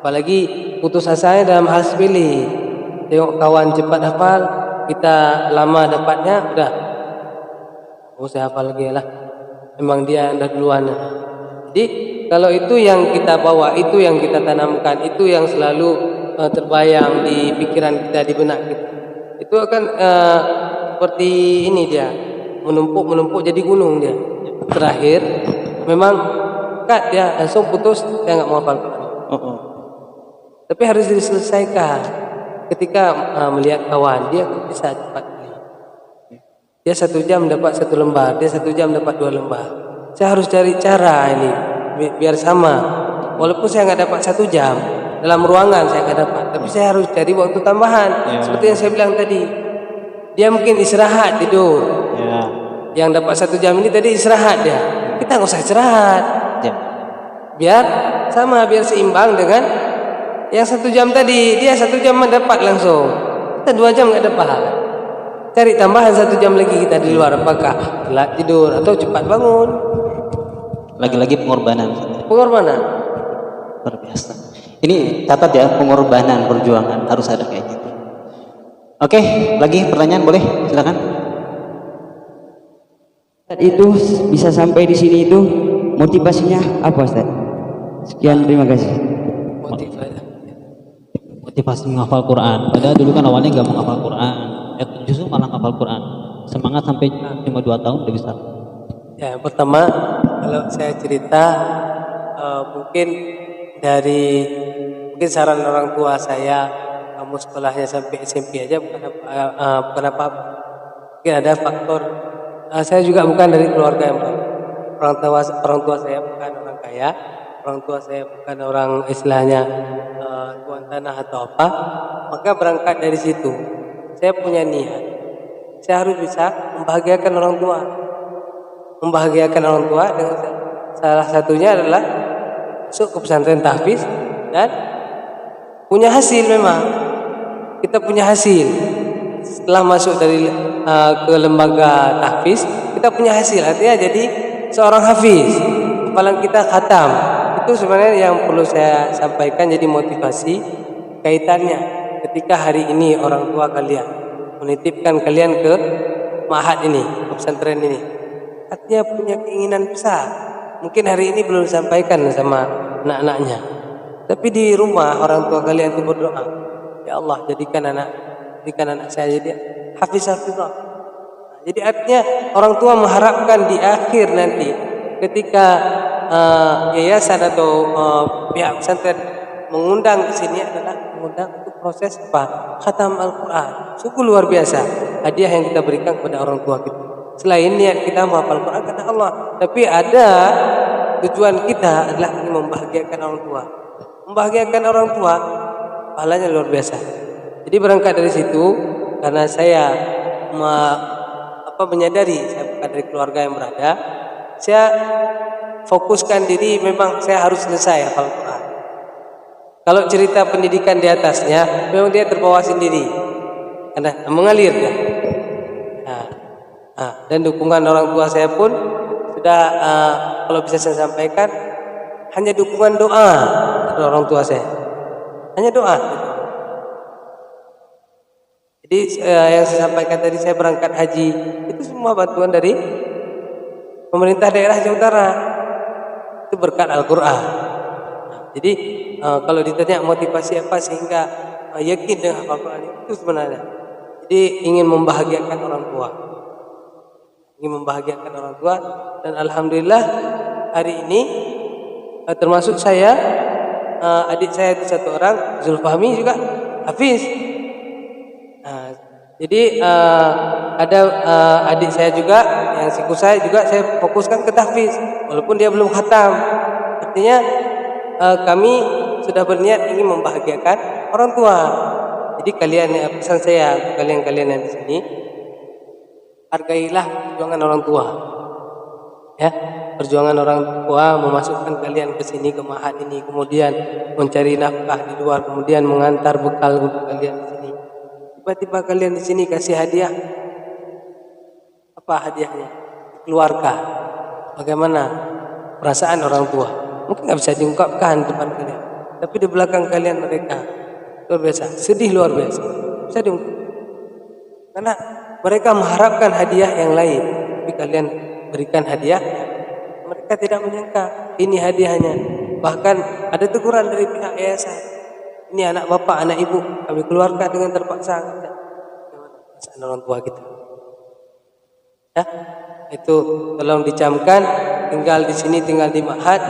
Apalagi putus asanya dalam hal sepele. Tengok kawan cepat hafal, kita lama dapatnya, udah. Oh saya hafal lagi lah. Memang dia dah duluan. Jadi kalau itu yang kita bawa, itu yang kita tanamkan, itu yang selalu terbayang di pikiran kita, di benak kita, itu akan seperti ini dia, menumpuk jadi gunung dia. Terakhir memang cut dia langsung putus, dia nggak mau hafal. Tapi harus diselesaikan. Ketika melihat kawan dia bisa cepat, dia 1 jam dapat 1 lembar, dia 1 jam dapat 2 lembar. Saya harus cari cara ini biar sama. Walaupun saya nggak dapat 1 jam dalam ruangan saya nggak dapat, tapi saya harus cari waktu tambahan. Seperti yang saya bilang tadi, dia mungkin istirahat tidur. Ya. Yang dapat 1 jam ini tadi istirahat dia. Kita nggak usah istirahat. Ya. Biar sama, biar seimbang dengan yang 1 jam tadi. Dia 1 jam mendapat langsung, kita 2 jam nggak dapat. Cari tambahan 1 jam lagi kita di luar, apakah telat tidur atau cepat bangun. Lagi-lagi pengorbanan. Pengorbanan Luar biasa. Ini catat ya, pengorbanan perjuangan harus ada kayak gitu. Oke, lagi pertanyaan boleh? Silakan. Itu bisa sampai di sini itu motivasinya apa, Ustaz? Sekian, terima kasih. Motivasi menghafal Quran. Padahal dulu kan awalnya nggak menghafal Quran, justru malah menghafal Quran. Semangat sampai cuma 2 tahun udah bisa. Ya, yang pertama kalau saya cerita mungkin saran orang tua saya, kamu sekolahnya sampai SMP aja bukan apa-apa. Mungkin ada faktor saya juga bukan dari keluarga yang baik. Orang tua saya bukan orang kaya, orang tua saya bukan orang istilahnya tuan tanah atau apa. Maka berangkat dari situ, saya punya niat, saya harus bisa membahagiakan orang tua. Membahagiakan orang tua dengan salah satunya adalah masuk ke pesantren tahfiz dan punya hasil. Memang kita punya hasil setelah masuk dari ke lembaga tahfiz, kita punya hasil, artinya jadi seorang hafiz, hafalan kita khatam. Itu sebenarnya yang perlu saya sampaikan, jadi motivasi kaitannya ketika hari ini orang tua kalian menitipkan kalian ke ma'had ini, ke pesantren ini, artinya punya keinginan besar. Mungkin hari ini belum disampaikan sama anak-anaknya, tapi di rumah orang tua kalian itu berdoa, ya Allah jadikan anak saya jadi hafiz-hafizah. Jadi artinya orang tua mengharapkan di akhir nanti ketika yayasan atau pihak pesantren mengundang ke sini adalah mengundang untuk proses apa? Khatam Al-Quran. Sungguh luar biasa hadiah yang kita berikan kepada orang tua kita. Selain niat kita menghafal Quran karena Allah, tapi ada tujuan kita adalah ingin membahagiakan orang tua. Membahagiakan orang tua, pahalanya luar biasa. Jadi berangkat dari situ, karena saya menyadari, saya bukan dari keluarga yang berada, saya fokuskan diri, memang saya harus selesai hafal Quran. Kalau cerita pendidikan di atasnya, memang dia terbawa sendiri karena mengalir ya. Dan dukungan orang tua saya pun sudah, kalau bisa saya sampaikan, hanya dukungan doa dari orang tua saya, hanya doa. Jadi yang saya sampaikan tadi, saya berangkat haji itu semua bantuan dari pemerintah daerah Jawa Utara, itu berkat Al-Quran. Jadi kalau ditanya motivasi apa sehingga yakin dengan Al-Quran itu sebenarnya, jadi ingin membahagiakan orang tua, dan alhamdulillah hari ini termasuk saya, adik saya itu satu orang, Zulfahmi juga hafiz. Jadi ada adik saya juga yang siku saya juga saya fokuskan ke tahfiz walaupun dia belum khatam. Artinya kami sudah berniat ingin membahagiakan orang tua. Jadi kalian, pesan saya kalian yang di sini, hargailah perjuangan orang tua. Ya, perjuangan orang tua memasukkan kalian ke sini, ke Ma'had ini, kemudian mencari nafkah di luar, kemudian mengantar bekal untuk kalian di sini. Tiba-tiba kalian di sini kasih hadiah. Apa hadiahnya? Keluarga. Bagaimana perasaan orang tua? Mungkin nggak bisa diungkapkan depan kalian, tapi di belakang kalian mereka luar biasa, sedih luar biasa. Bisa diungkapkan. Karena mereka mengharapkan hadiah yang lain, tapi kalian berikan hadiah, mereka tidak menyangka ini hadiahnya. Bahkan ada teguran dari pihak yayasan, ini anak bapak, anak ibu, kami keluarkan dengan terpaksa. Perasaan orang tua kita, ya, itu tolong dicamkan. Tinggal di sini, tinggal di Ma'had,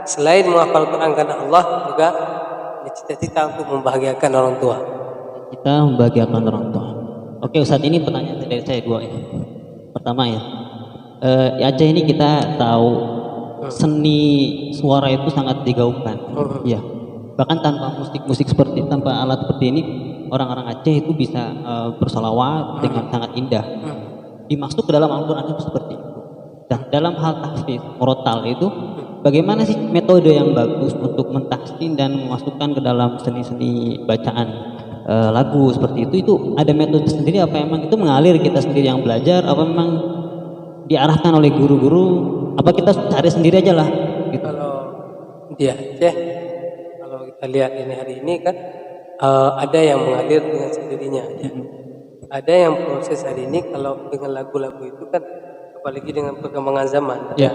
selain menghafal Quran karena Allah, juga cita-cita untuk membahagiakan orang tua. Kita membahagiakan orang tua. Oke Ustadz, ini pertanyaan dari saya dua ya. Pertama ya, di Aceh ini kita tahu seni suara itu sangat digaungkan, ya. Bahkan tanpa musik seperti, tanpa alat seperti ini, orang-orang Aceh itu bisa bersolawat dengan sangat indah. Dimasuk ke dalam Al-Quran itu seperti itu. Dan dalam hal tahfiz, murotal itu, bagaimana sih metode yang bagus untuk mentahsin dan memasukkan ke dalam seni-seni bacaan lagu seperti itu? Itu ada metode sendiri apa emang itu mengalir kita sendiri yang belajar, apa memang diarahkan oleh guru-guru, apa kita cari sendiri aja lah gitu? Kalau dia Aceh, kalau kita lihat ini hari ini kan ada yang mengalir dengan sendirinya ya. Ada yang proses hari ini kalau dengan lagu-lagu itu kan, apalagi dengan perkembangan zaman ya.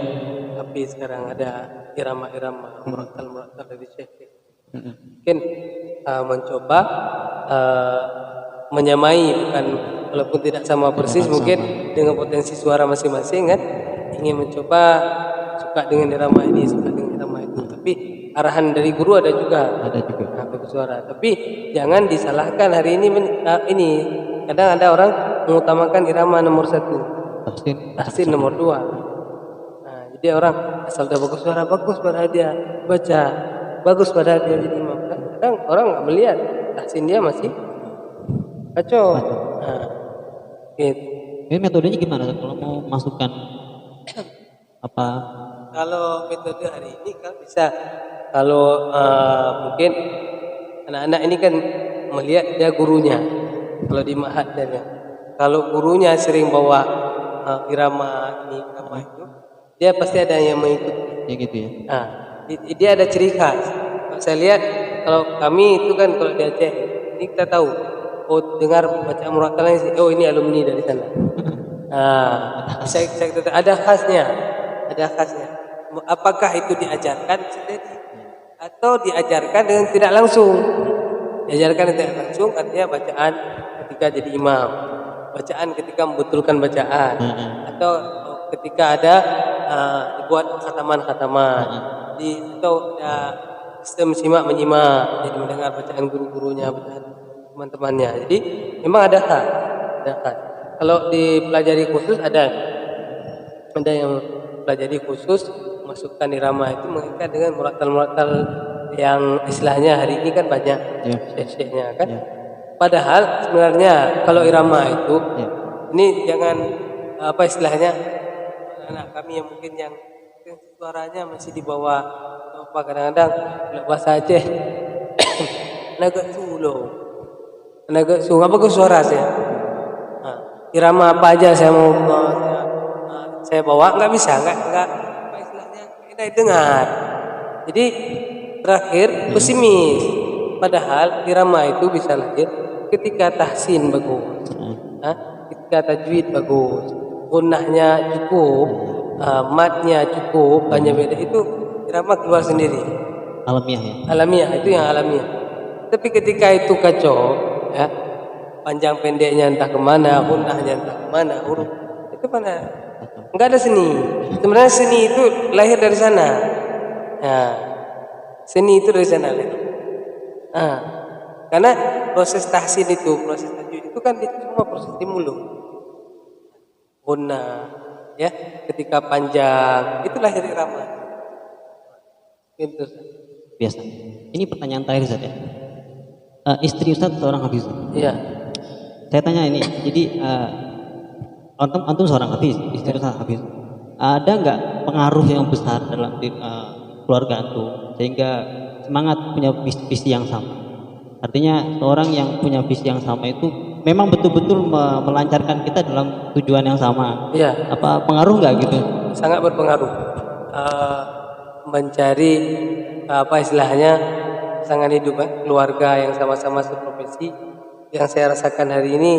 Tapi sekarang ada irama-irama murattal dari Syekh. Mungkin mencoba menyamai, bukan walaupun tidak sama persis, mungkin dengan potensi suara masing-masing kan, ingin mencoba suka dengan irama ini, suka dengan irama itu. Tapi arahan dari guru ada juga. Suara. Tapi jangan disalahkan hari ini. Ini kadang ada orang mengutamakan irama nomor 1, tahsin nomor 2. Nah, jadi orang asal udah bagus suara, bagus pada dia baca, bagus pada dia jadi imam. Kadang orang nggak melihat tahsin dia masih kacau. Nah, gitu. Ini metodenya gimana kalau mau masukkan apa? Kalau metode hari ini kan bisa, kalau mungkin anak-anak ini kan melihat dia gurunya. Kalau di Ma'had dan kalau gurunya sering bawa irama ini, irama itu, dia pasti ada yang mengikuti. Ya gitu ya. Nah, dia ada ciri khas. Kalau saya lihat, kalau kami itu kan kalau di Aceh, ini kita tahu. Oh, dengar bacaan murattalnya, oh ini alumni dari sana. Nah, saya ada khasnya, Apakah itu diajarkan sendiri atau diajarkan dengan tidak langsung? Diajarkan dengan tidak langsung artinya bacaan ketika jadi imam, bacaan ketika membetulkan bacaan, atau ketika ada dibuat khataman, atau sistem simak menyimak, jadi mendengar bacaan guru-gurunya, bacaan teman-temannya. Jadi memang ada khas. Kalau dipelajari khusus ada yang pelajari khusus masukkan irama itu mengikat dengan murattal yang istilahnya hari ini kan banyak syekh-syekhnya kan. Padahal sebenarnya kalau irama itu ini jangan apa istilahnya anak kami yang mungkin yang suaranya masih di bawah apa, kadang-kadang bahasa Aceh naga sulo, naga su, apa ke suara saya, irama apa aja saya mau saya bawa nggak bisa, nggak apa istilahnya kita dengar. Jadi terakhir pesimis, padahal irama itu bisa lahir ketika tahsin bagus, ketika tajwid bagus, gunnahnya cukup, matnya cukup, hanya beda itu irama keluar sendiri. Alamiah ya. Alamiah itu yang alamiah. Tapi ketika itu kacau, ya, panjang pendeknya entah kemana, gunnahnya entah kemana, huruf itu mana? Enggak ada seni. Sebenarnya seni itu lahir dari sana. Nah, seni itu dari sana. Nah, karena proses tahsin itu, proses tajwid itu kan semua proses di mulut. Gunnah, ya, ketika panjang itu lahir irama. Gitu. Biasa. Ini pertanyaan terakhir Ustaz ya. Istri Ustaz seorang hafiz. Iya. Saya tanya ini, jadi antum seorang hafiz, istri Ustaz hafiz. Ada nggak pengaruh yang besar dalam keluarga antum sehingga semangat punya visi yang sama? Artinya seorang yang punya visi yang sama itu memang betul-betul melancarkan kita dalam tujuan yang sama. Iya. Apa pengaruh nggak gitu? Sangat berpengaruh. Mencari apa istilahnya pasangan hidup, keluarga yang sama-sama seprofesi, yang saya rasakan hari ini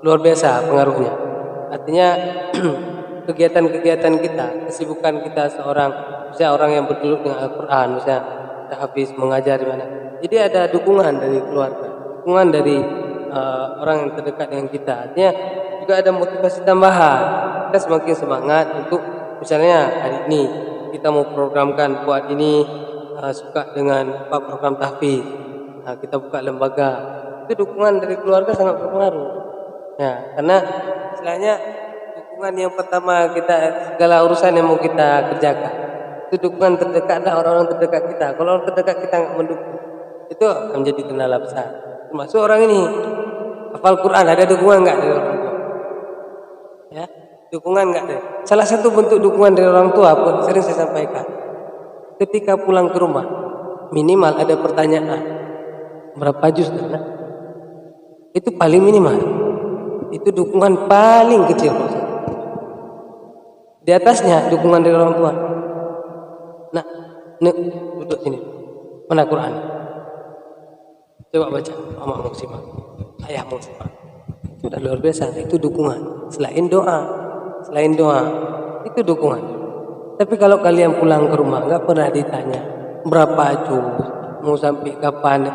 luar biasa pengaruhnya. Artinya kegiatan-kegiatan kita, kesibukan kita seorang, misalnya orang yang bergelut dengan Al-Quran, misalnya kita habis mengajar di mana. Jadi ada dukungan dari keluarga, dukungan dari orang yang terdekat dengan kita. Artinya juga ada motivasi tambahan. Kita semakin semangat untuk misalnya hari ini kita mau programkan buat ini, suka dengan program tahfiz, kita buka lembaga. Itu dukungan dari keluarga sangat berpengaruh. Ya, karena istilahnya dukungan yang pertama kita, segala urusan yang mau kita kerjakan itu dukungan terdekat adalah orang-orang terdekat kita. Kalau orang terdekat kita nggak mendukung, itu akan menjadi kendala besar. Termasuk orang ini hafal Quran, ada dukungan nggak dari orang tua? Ya, dukungan nggak dari. Salah satu bentuk dukungan dari orang tua pun sering saya sampaikan. Ketika pulang ke rumah, minimal ada pertanyaan, berapa juz nak? Itu paling minimal. Itu dukungan paling kecil. Di atasnya dukungan dari orang tua. Nah, duduk sini. Mana Quran? Coba baca. Mama mau simak. Ayah mau simak. Itu udah luar biasa. Itu dukungan. Selain doa, itu dukungan. Tapi kalau kalian pulang ke rumah nggak pernah ditanya berapa juz, mau sampai kapan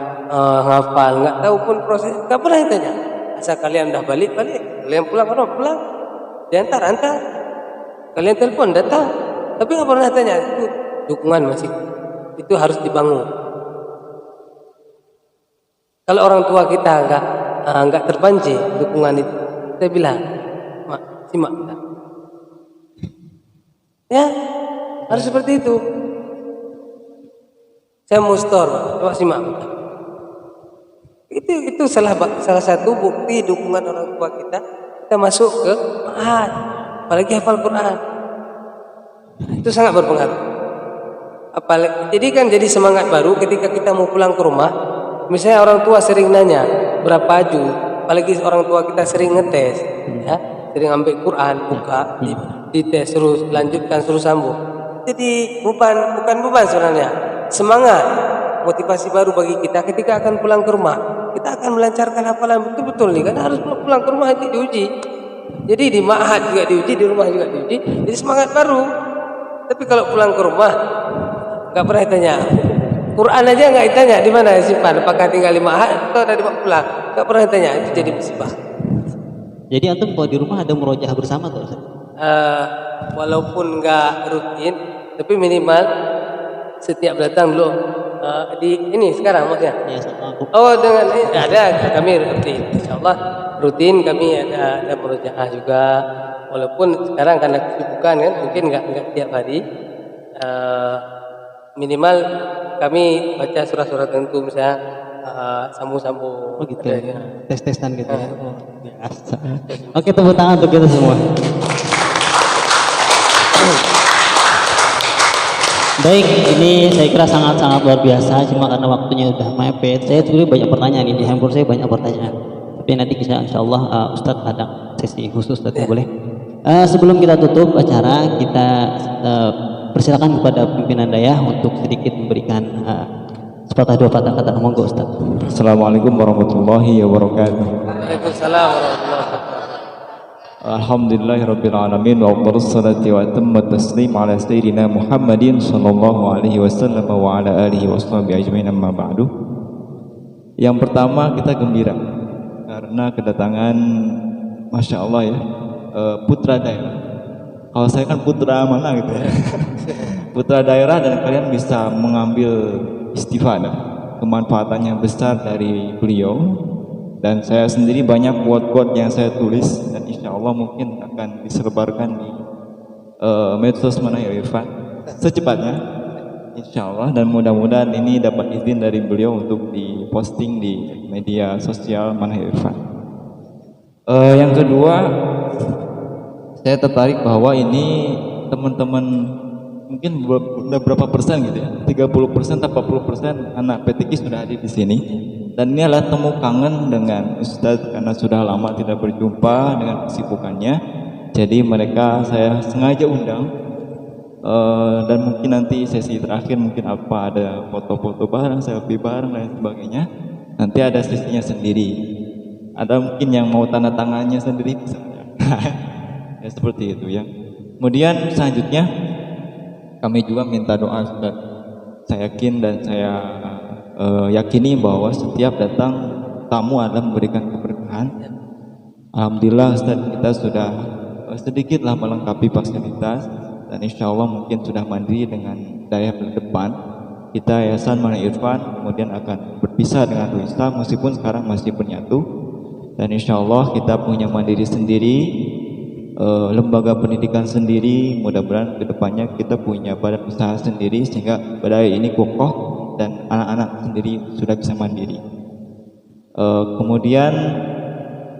hafal, nggak tahu pun proses, nggak pernah ditanya. Asal kalian udah balik, kalian pulang pulang, diantar, kalian telepon datang, tapi nggak pernah tanya. Itu dukungan masih, itu harus dibangun. Kalau orang tua kita nggak terpancing dukungan itu, saya bilang, mak, simak, ya harus seperti itu. Saya mau store, coba simak. Itu salah satu bukti dukungan orang tua kita masuk ke ma'had, apalagi hafal Quran. Itu sangat berpengaruh. Apalagi jadi semangat baru ketika kita mau pulang ke rumah. Misalnya orang tua sering nanya berapa juz, apalagi orang tua kita sering ngetes, ya, sering ambil Quran, buka, dites terus, lanjutkan suruh sambung. Jadi bukan beban sebenarnya, semangat, motivasi baru bagi kita ketika akan pulang ke rumah. Kita akan melancarkan hafalan betul-betul nih, karena harus pulang ke rumah nanti diuji. Jadi di ma'had juga diuji, di rumah juga diuji. Jadi semangat baru. Tapi kalau pulang ke rumah nggak pernah ditanya. Quran aja nggak ditanya di mana simpan, apakah tinggal di ma'had atau dari pulang. Nggak pernah ditanya, itu jadi musibah. Jadi antum kalau di rumah ada murojaah bersama tuh? Walaupun nggak rutin, tapi minimal setiap datang dulu di ini sekarang maksudnya. Ya, sama aku. Oh, dengan ada kami rutin, insyaallah rutin kami ada murojaah juga. Walaupun sekarang karena kesibukan kan mungkin nggak tiap hari. Minimal kami baca surah-surah tertentu misalnya sambung-sambung. Oh gitu ya. Tes-tesan gitu ya. Oh, biasa. Oke, tepuk tangan untuk kita semua. Baik, ini saya kira sangat-sangat luar biasa. Cuma karena waktunya udah mepet, saya sebenarnya banyak pertanyaan ini di handphone saya banyak pertanyaan. Tapi nanti kita insya Allah Ustadz ada sesi khusus, Ustadz boleh. Sebelum kita tutup acara, kita persilakan kepada pimpinan daya untuk sedikit memberikan sepatah dua patah kata. Monggo Ustadz. Assalamualaikum warahmatullahi wabarakatuh. Waalaikumsalam warahmatullahi wabarakatuh. Alhamdulillahirabbil alamin wa afdhalus salati wa atammat taslim ala sayyidina Muhammadin sallallahu alaihi wasallam wa ala alihi washabihi ajmain amma ba'du. Yang pertama kita gembira karena kedatangan Masya Allah ya putra daerah. Kalau saya kan putra mana gitu ya. Putra daerah dan kalian bisa mengambil istifadah, kemanfaatannya besar dari beliau. Dan saya sendiri banyak quote-quote yang saya tulis dan insya Allah mungkin akan disebarkan di medsos Manahil Irfan secepatnya insya Allah, dan mudah-mudahan ini dapat izin dari beliau untuk diposting di media sosial Manahil Irfan. Yang kedua, saya tertarik bahwa ini teman-teman mungkin udah berapa persen gitu ya, 30% atau 40% anak PTQ sudah hadir di sini. Dan ini adalah temu kangen dengan Ustadz karena sudah lama tidak berjumpa dengan kesibukannya. Jadi mereka saya sengaja undang dan mungkin nanti sesi terakhir mungkin apa ada foto-foto bareng, selfie bareng dan sebagainya. Nanti ada sesinya sendiri. Ada mungkin yang mau tanda tangannya sendiri misalnya. Ya seperti itu ya. Kemudian selanjutnya kami juga minta doa Ustadz. Saya yakin dan saya yakini bahwa setiap datang tamu adalah memberikan keberkahan. Alhamdulillah Ustaz, kita sudah sedikitlah melengkapi fasilitas dan insya Allah mungkin sudah mandiri dengan daya berdepan. Kita Yayasan Manahil Irfan kemudian akan berpisah dengan Ruisa meskipun sekarang masih menyatu, dan insya Allah kita punya mandiri sendiri, lembaga pendidikan sendiri. Mudah-mudahan kedepannya kita punya badan usaha sendiri sehingga badai ini kokoh dan anak-anak sendiri sudah bisa mandiri. Kemudian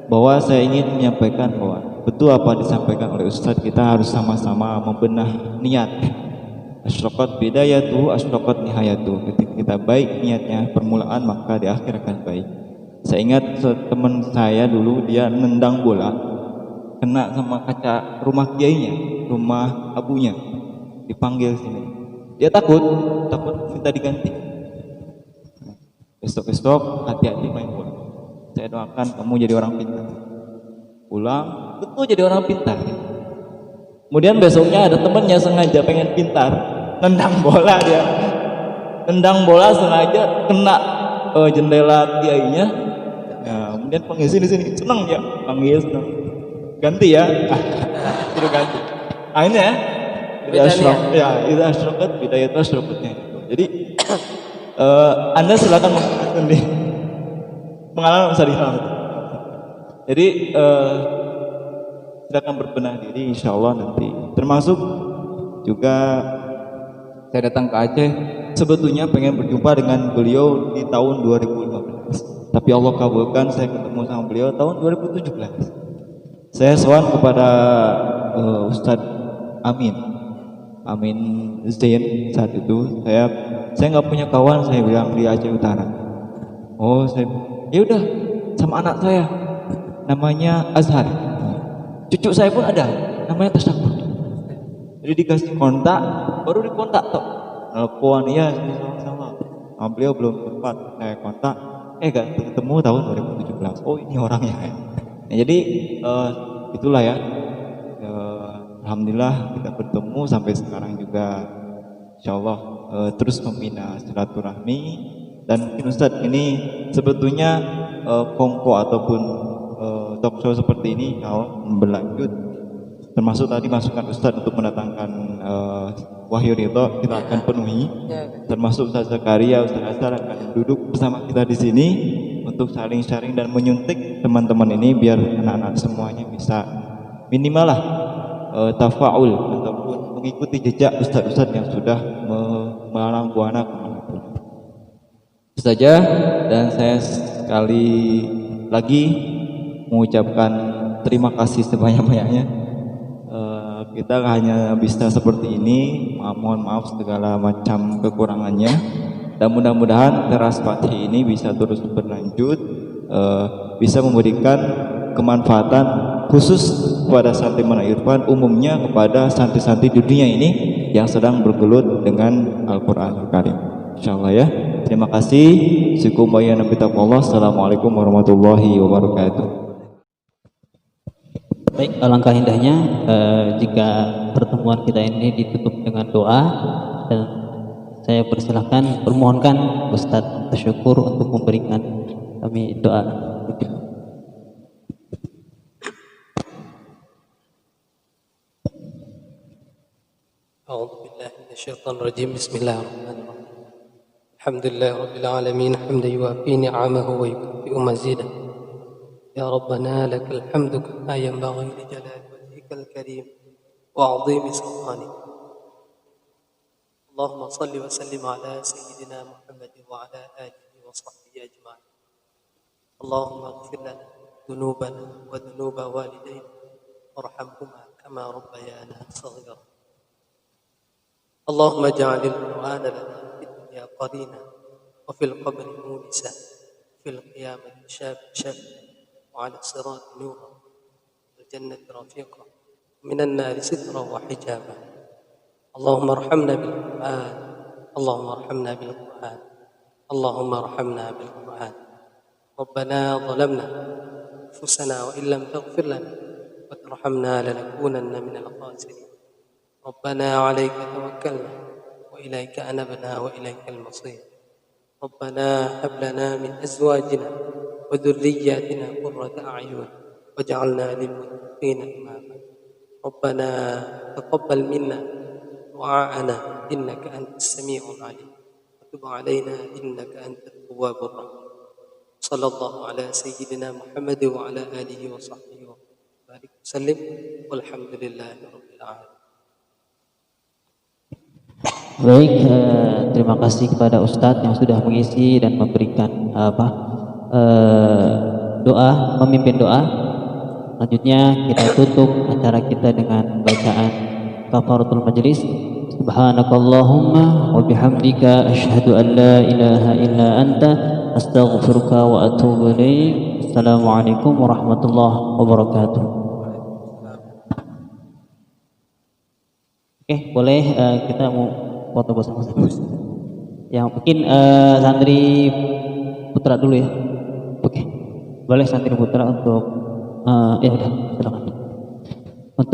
bahwa saya ingin menyampaikan bahwa betul apa disampaikan oleh Ustadz, kita harus sama-sama membenah niat. Asyraqat bidayatu, asyraqat nihayatu. Ketika kita baik niatnya permulaan, maka di akhir akan baik. Saya ingat teman saya dulu, dia nendang bola, kena sama kaca rumah kiainya, rumah abunya, dipanggil sini. Dia takut minta diganti. Besok-besok hati-hati main bola. Saya doakan kamu jadi orang pintar. Pulang, betul jadi orang pintar. Kemudian besoknya ada temannya sengaja pengen pintar, nendang bola dia. Nendang bola sengaja kena jendela kiainya. Nah, kemudian panggil sini, senang dia, panggil senang. Ganti ya, itu ganti. Ini ya, itu asyraqat bidayatu asyraqatnya. Jadi Anda silakan sendiri pengalaman besar Islam. Jadi silakan berbenah diri, insya Allah nanti. Termasuk juga saya datang ke Aceh, sebetulnya pengen berjumpa dengan beliau di tahun 2015, tapi Allah kabulkan saya ketemu sama beliau tahun 2017. Saya sowan kepada Ustadz Amin Zain saat itu. Saya nggak punya kawan, saya bilang di Aceh Utara. Oh, ya udah sama anak saya namanya Azhar. Cucu saya pun ada namanya Tasyakur. Jadi dikasih kontak, baru dikontak toh. Nelpon ya sama-sama. Beliau belum sempat saya kontak. Gak ketemu tahun 2017. Oh, ini orangnya ya. Nah, jadi itulah ya. Alhamdulillah kita bertemu sampai sekarang juga, insya Allah terus membina silaturahmi. Dan mungkin Ustadz ini sebetulnya kongko ataupun talk show seperti ini kalau berlanjut, termasuk tadi masukan Ustadz untuk mendatangkan Wahyu Ridho, kita akan penuhi. Termasuk Ustadz Zakaria, Ustadz Azhar akan duduk bersama kita di sini untuk saling sharing dan menyuntik teman-teman ini biar anak-anak semuanya bisa minimal lah tafaul ataupun mengikuti jejak ustadz-ustadz yang sudah melalang buana kemanapun. Itu saja, dan saya sekali lagi mengucapkan terima kasih sebanyak-banyaknya Kita hanya bisa seperti ini. Mohon maaf segala macam kekurangannya. Dan mudah-mudahan teras Fatih ini bisa terus berlanjut, bisa memberikan kemanfaatan khusus kepada santri Manahil Irfan, umumnya kepada santri-santri di dunia ini yang sedang bergelut dengan Al-Quran Karim. Insyaallah ya. Terima kasih. Assalamualaikum warahmatullahi wabarakatuh. Baik, alangkah indahnya jika pertemuan kita ini ditutup dengan doa, dan saya persilahkan permohonkan Ustadz Tasyukur untuk memberikan kami doa. أعوذ بالله من الشيطان الرجيم بسم الله الرحمن الرحيم الحمد لله رب العالمين حمدا يوافي نعمه ويكافئ مزيده يا ربنا لك الحمد كما ينبغي لجلال وجهك الكريم وعظيم سلطانك اللهم صل وسلم على سيدنا محمد وعلى آله وصحبه أجمعين اللهم اغفر لنا ذنوبنا وذنوب والدينا وارحمهما كما ربيانا صغيرا اللهم اجعل القرآن لنا في الدنيا قرينا وفي القبر مونسا وفي القيامة شافعا وعلى الصراط نورا والجنة رفيقا من النار سترا وحجابا اللهم ارحمنا بالقرآن اللهم ارحمنا بالقرآن اللهم ارحمنا بالقرآن ربنا ظلمنا أنفسنا وإن لم تغفر لنا وترحمنا لنكونن من الخاسرين ربنا عليك توكلنا وإليك أنبنا وإليك المصير ربنا هب لنا من أزواجنا وذرياتنا قرة أعين واجعلنا للمتقين إماما ربنا تقبل منا دعاءنا إنك أنت السميع العليم وتب علينا إنك أنت التواب الرحيم صلى الله على سيدنا محمد وعلى آله وصحبه وسلم والحمد لله رب العالمين. Baik, terima kasih kepada Ustadz yang sudah mengisi dan memberikan doa, memimpin doa. Selanjutnya kita tutup acara kita dengan bacaan kafaratul majlis. Subhanakallahumma wa bihamdika asyhadu an la ilaha illa anta astaghfiruka wa atubu ilaik. Assalamualaikum warahmatullahi wabarakatuh. Oke, boleh kita mau foto bersama-sama. Yang mungkin santri putra dulu ya. Oke, boleh santri putra untuk ya udah silakan.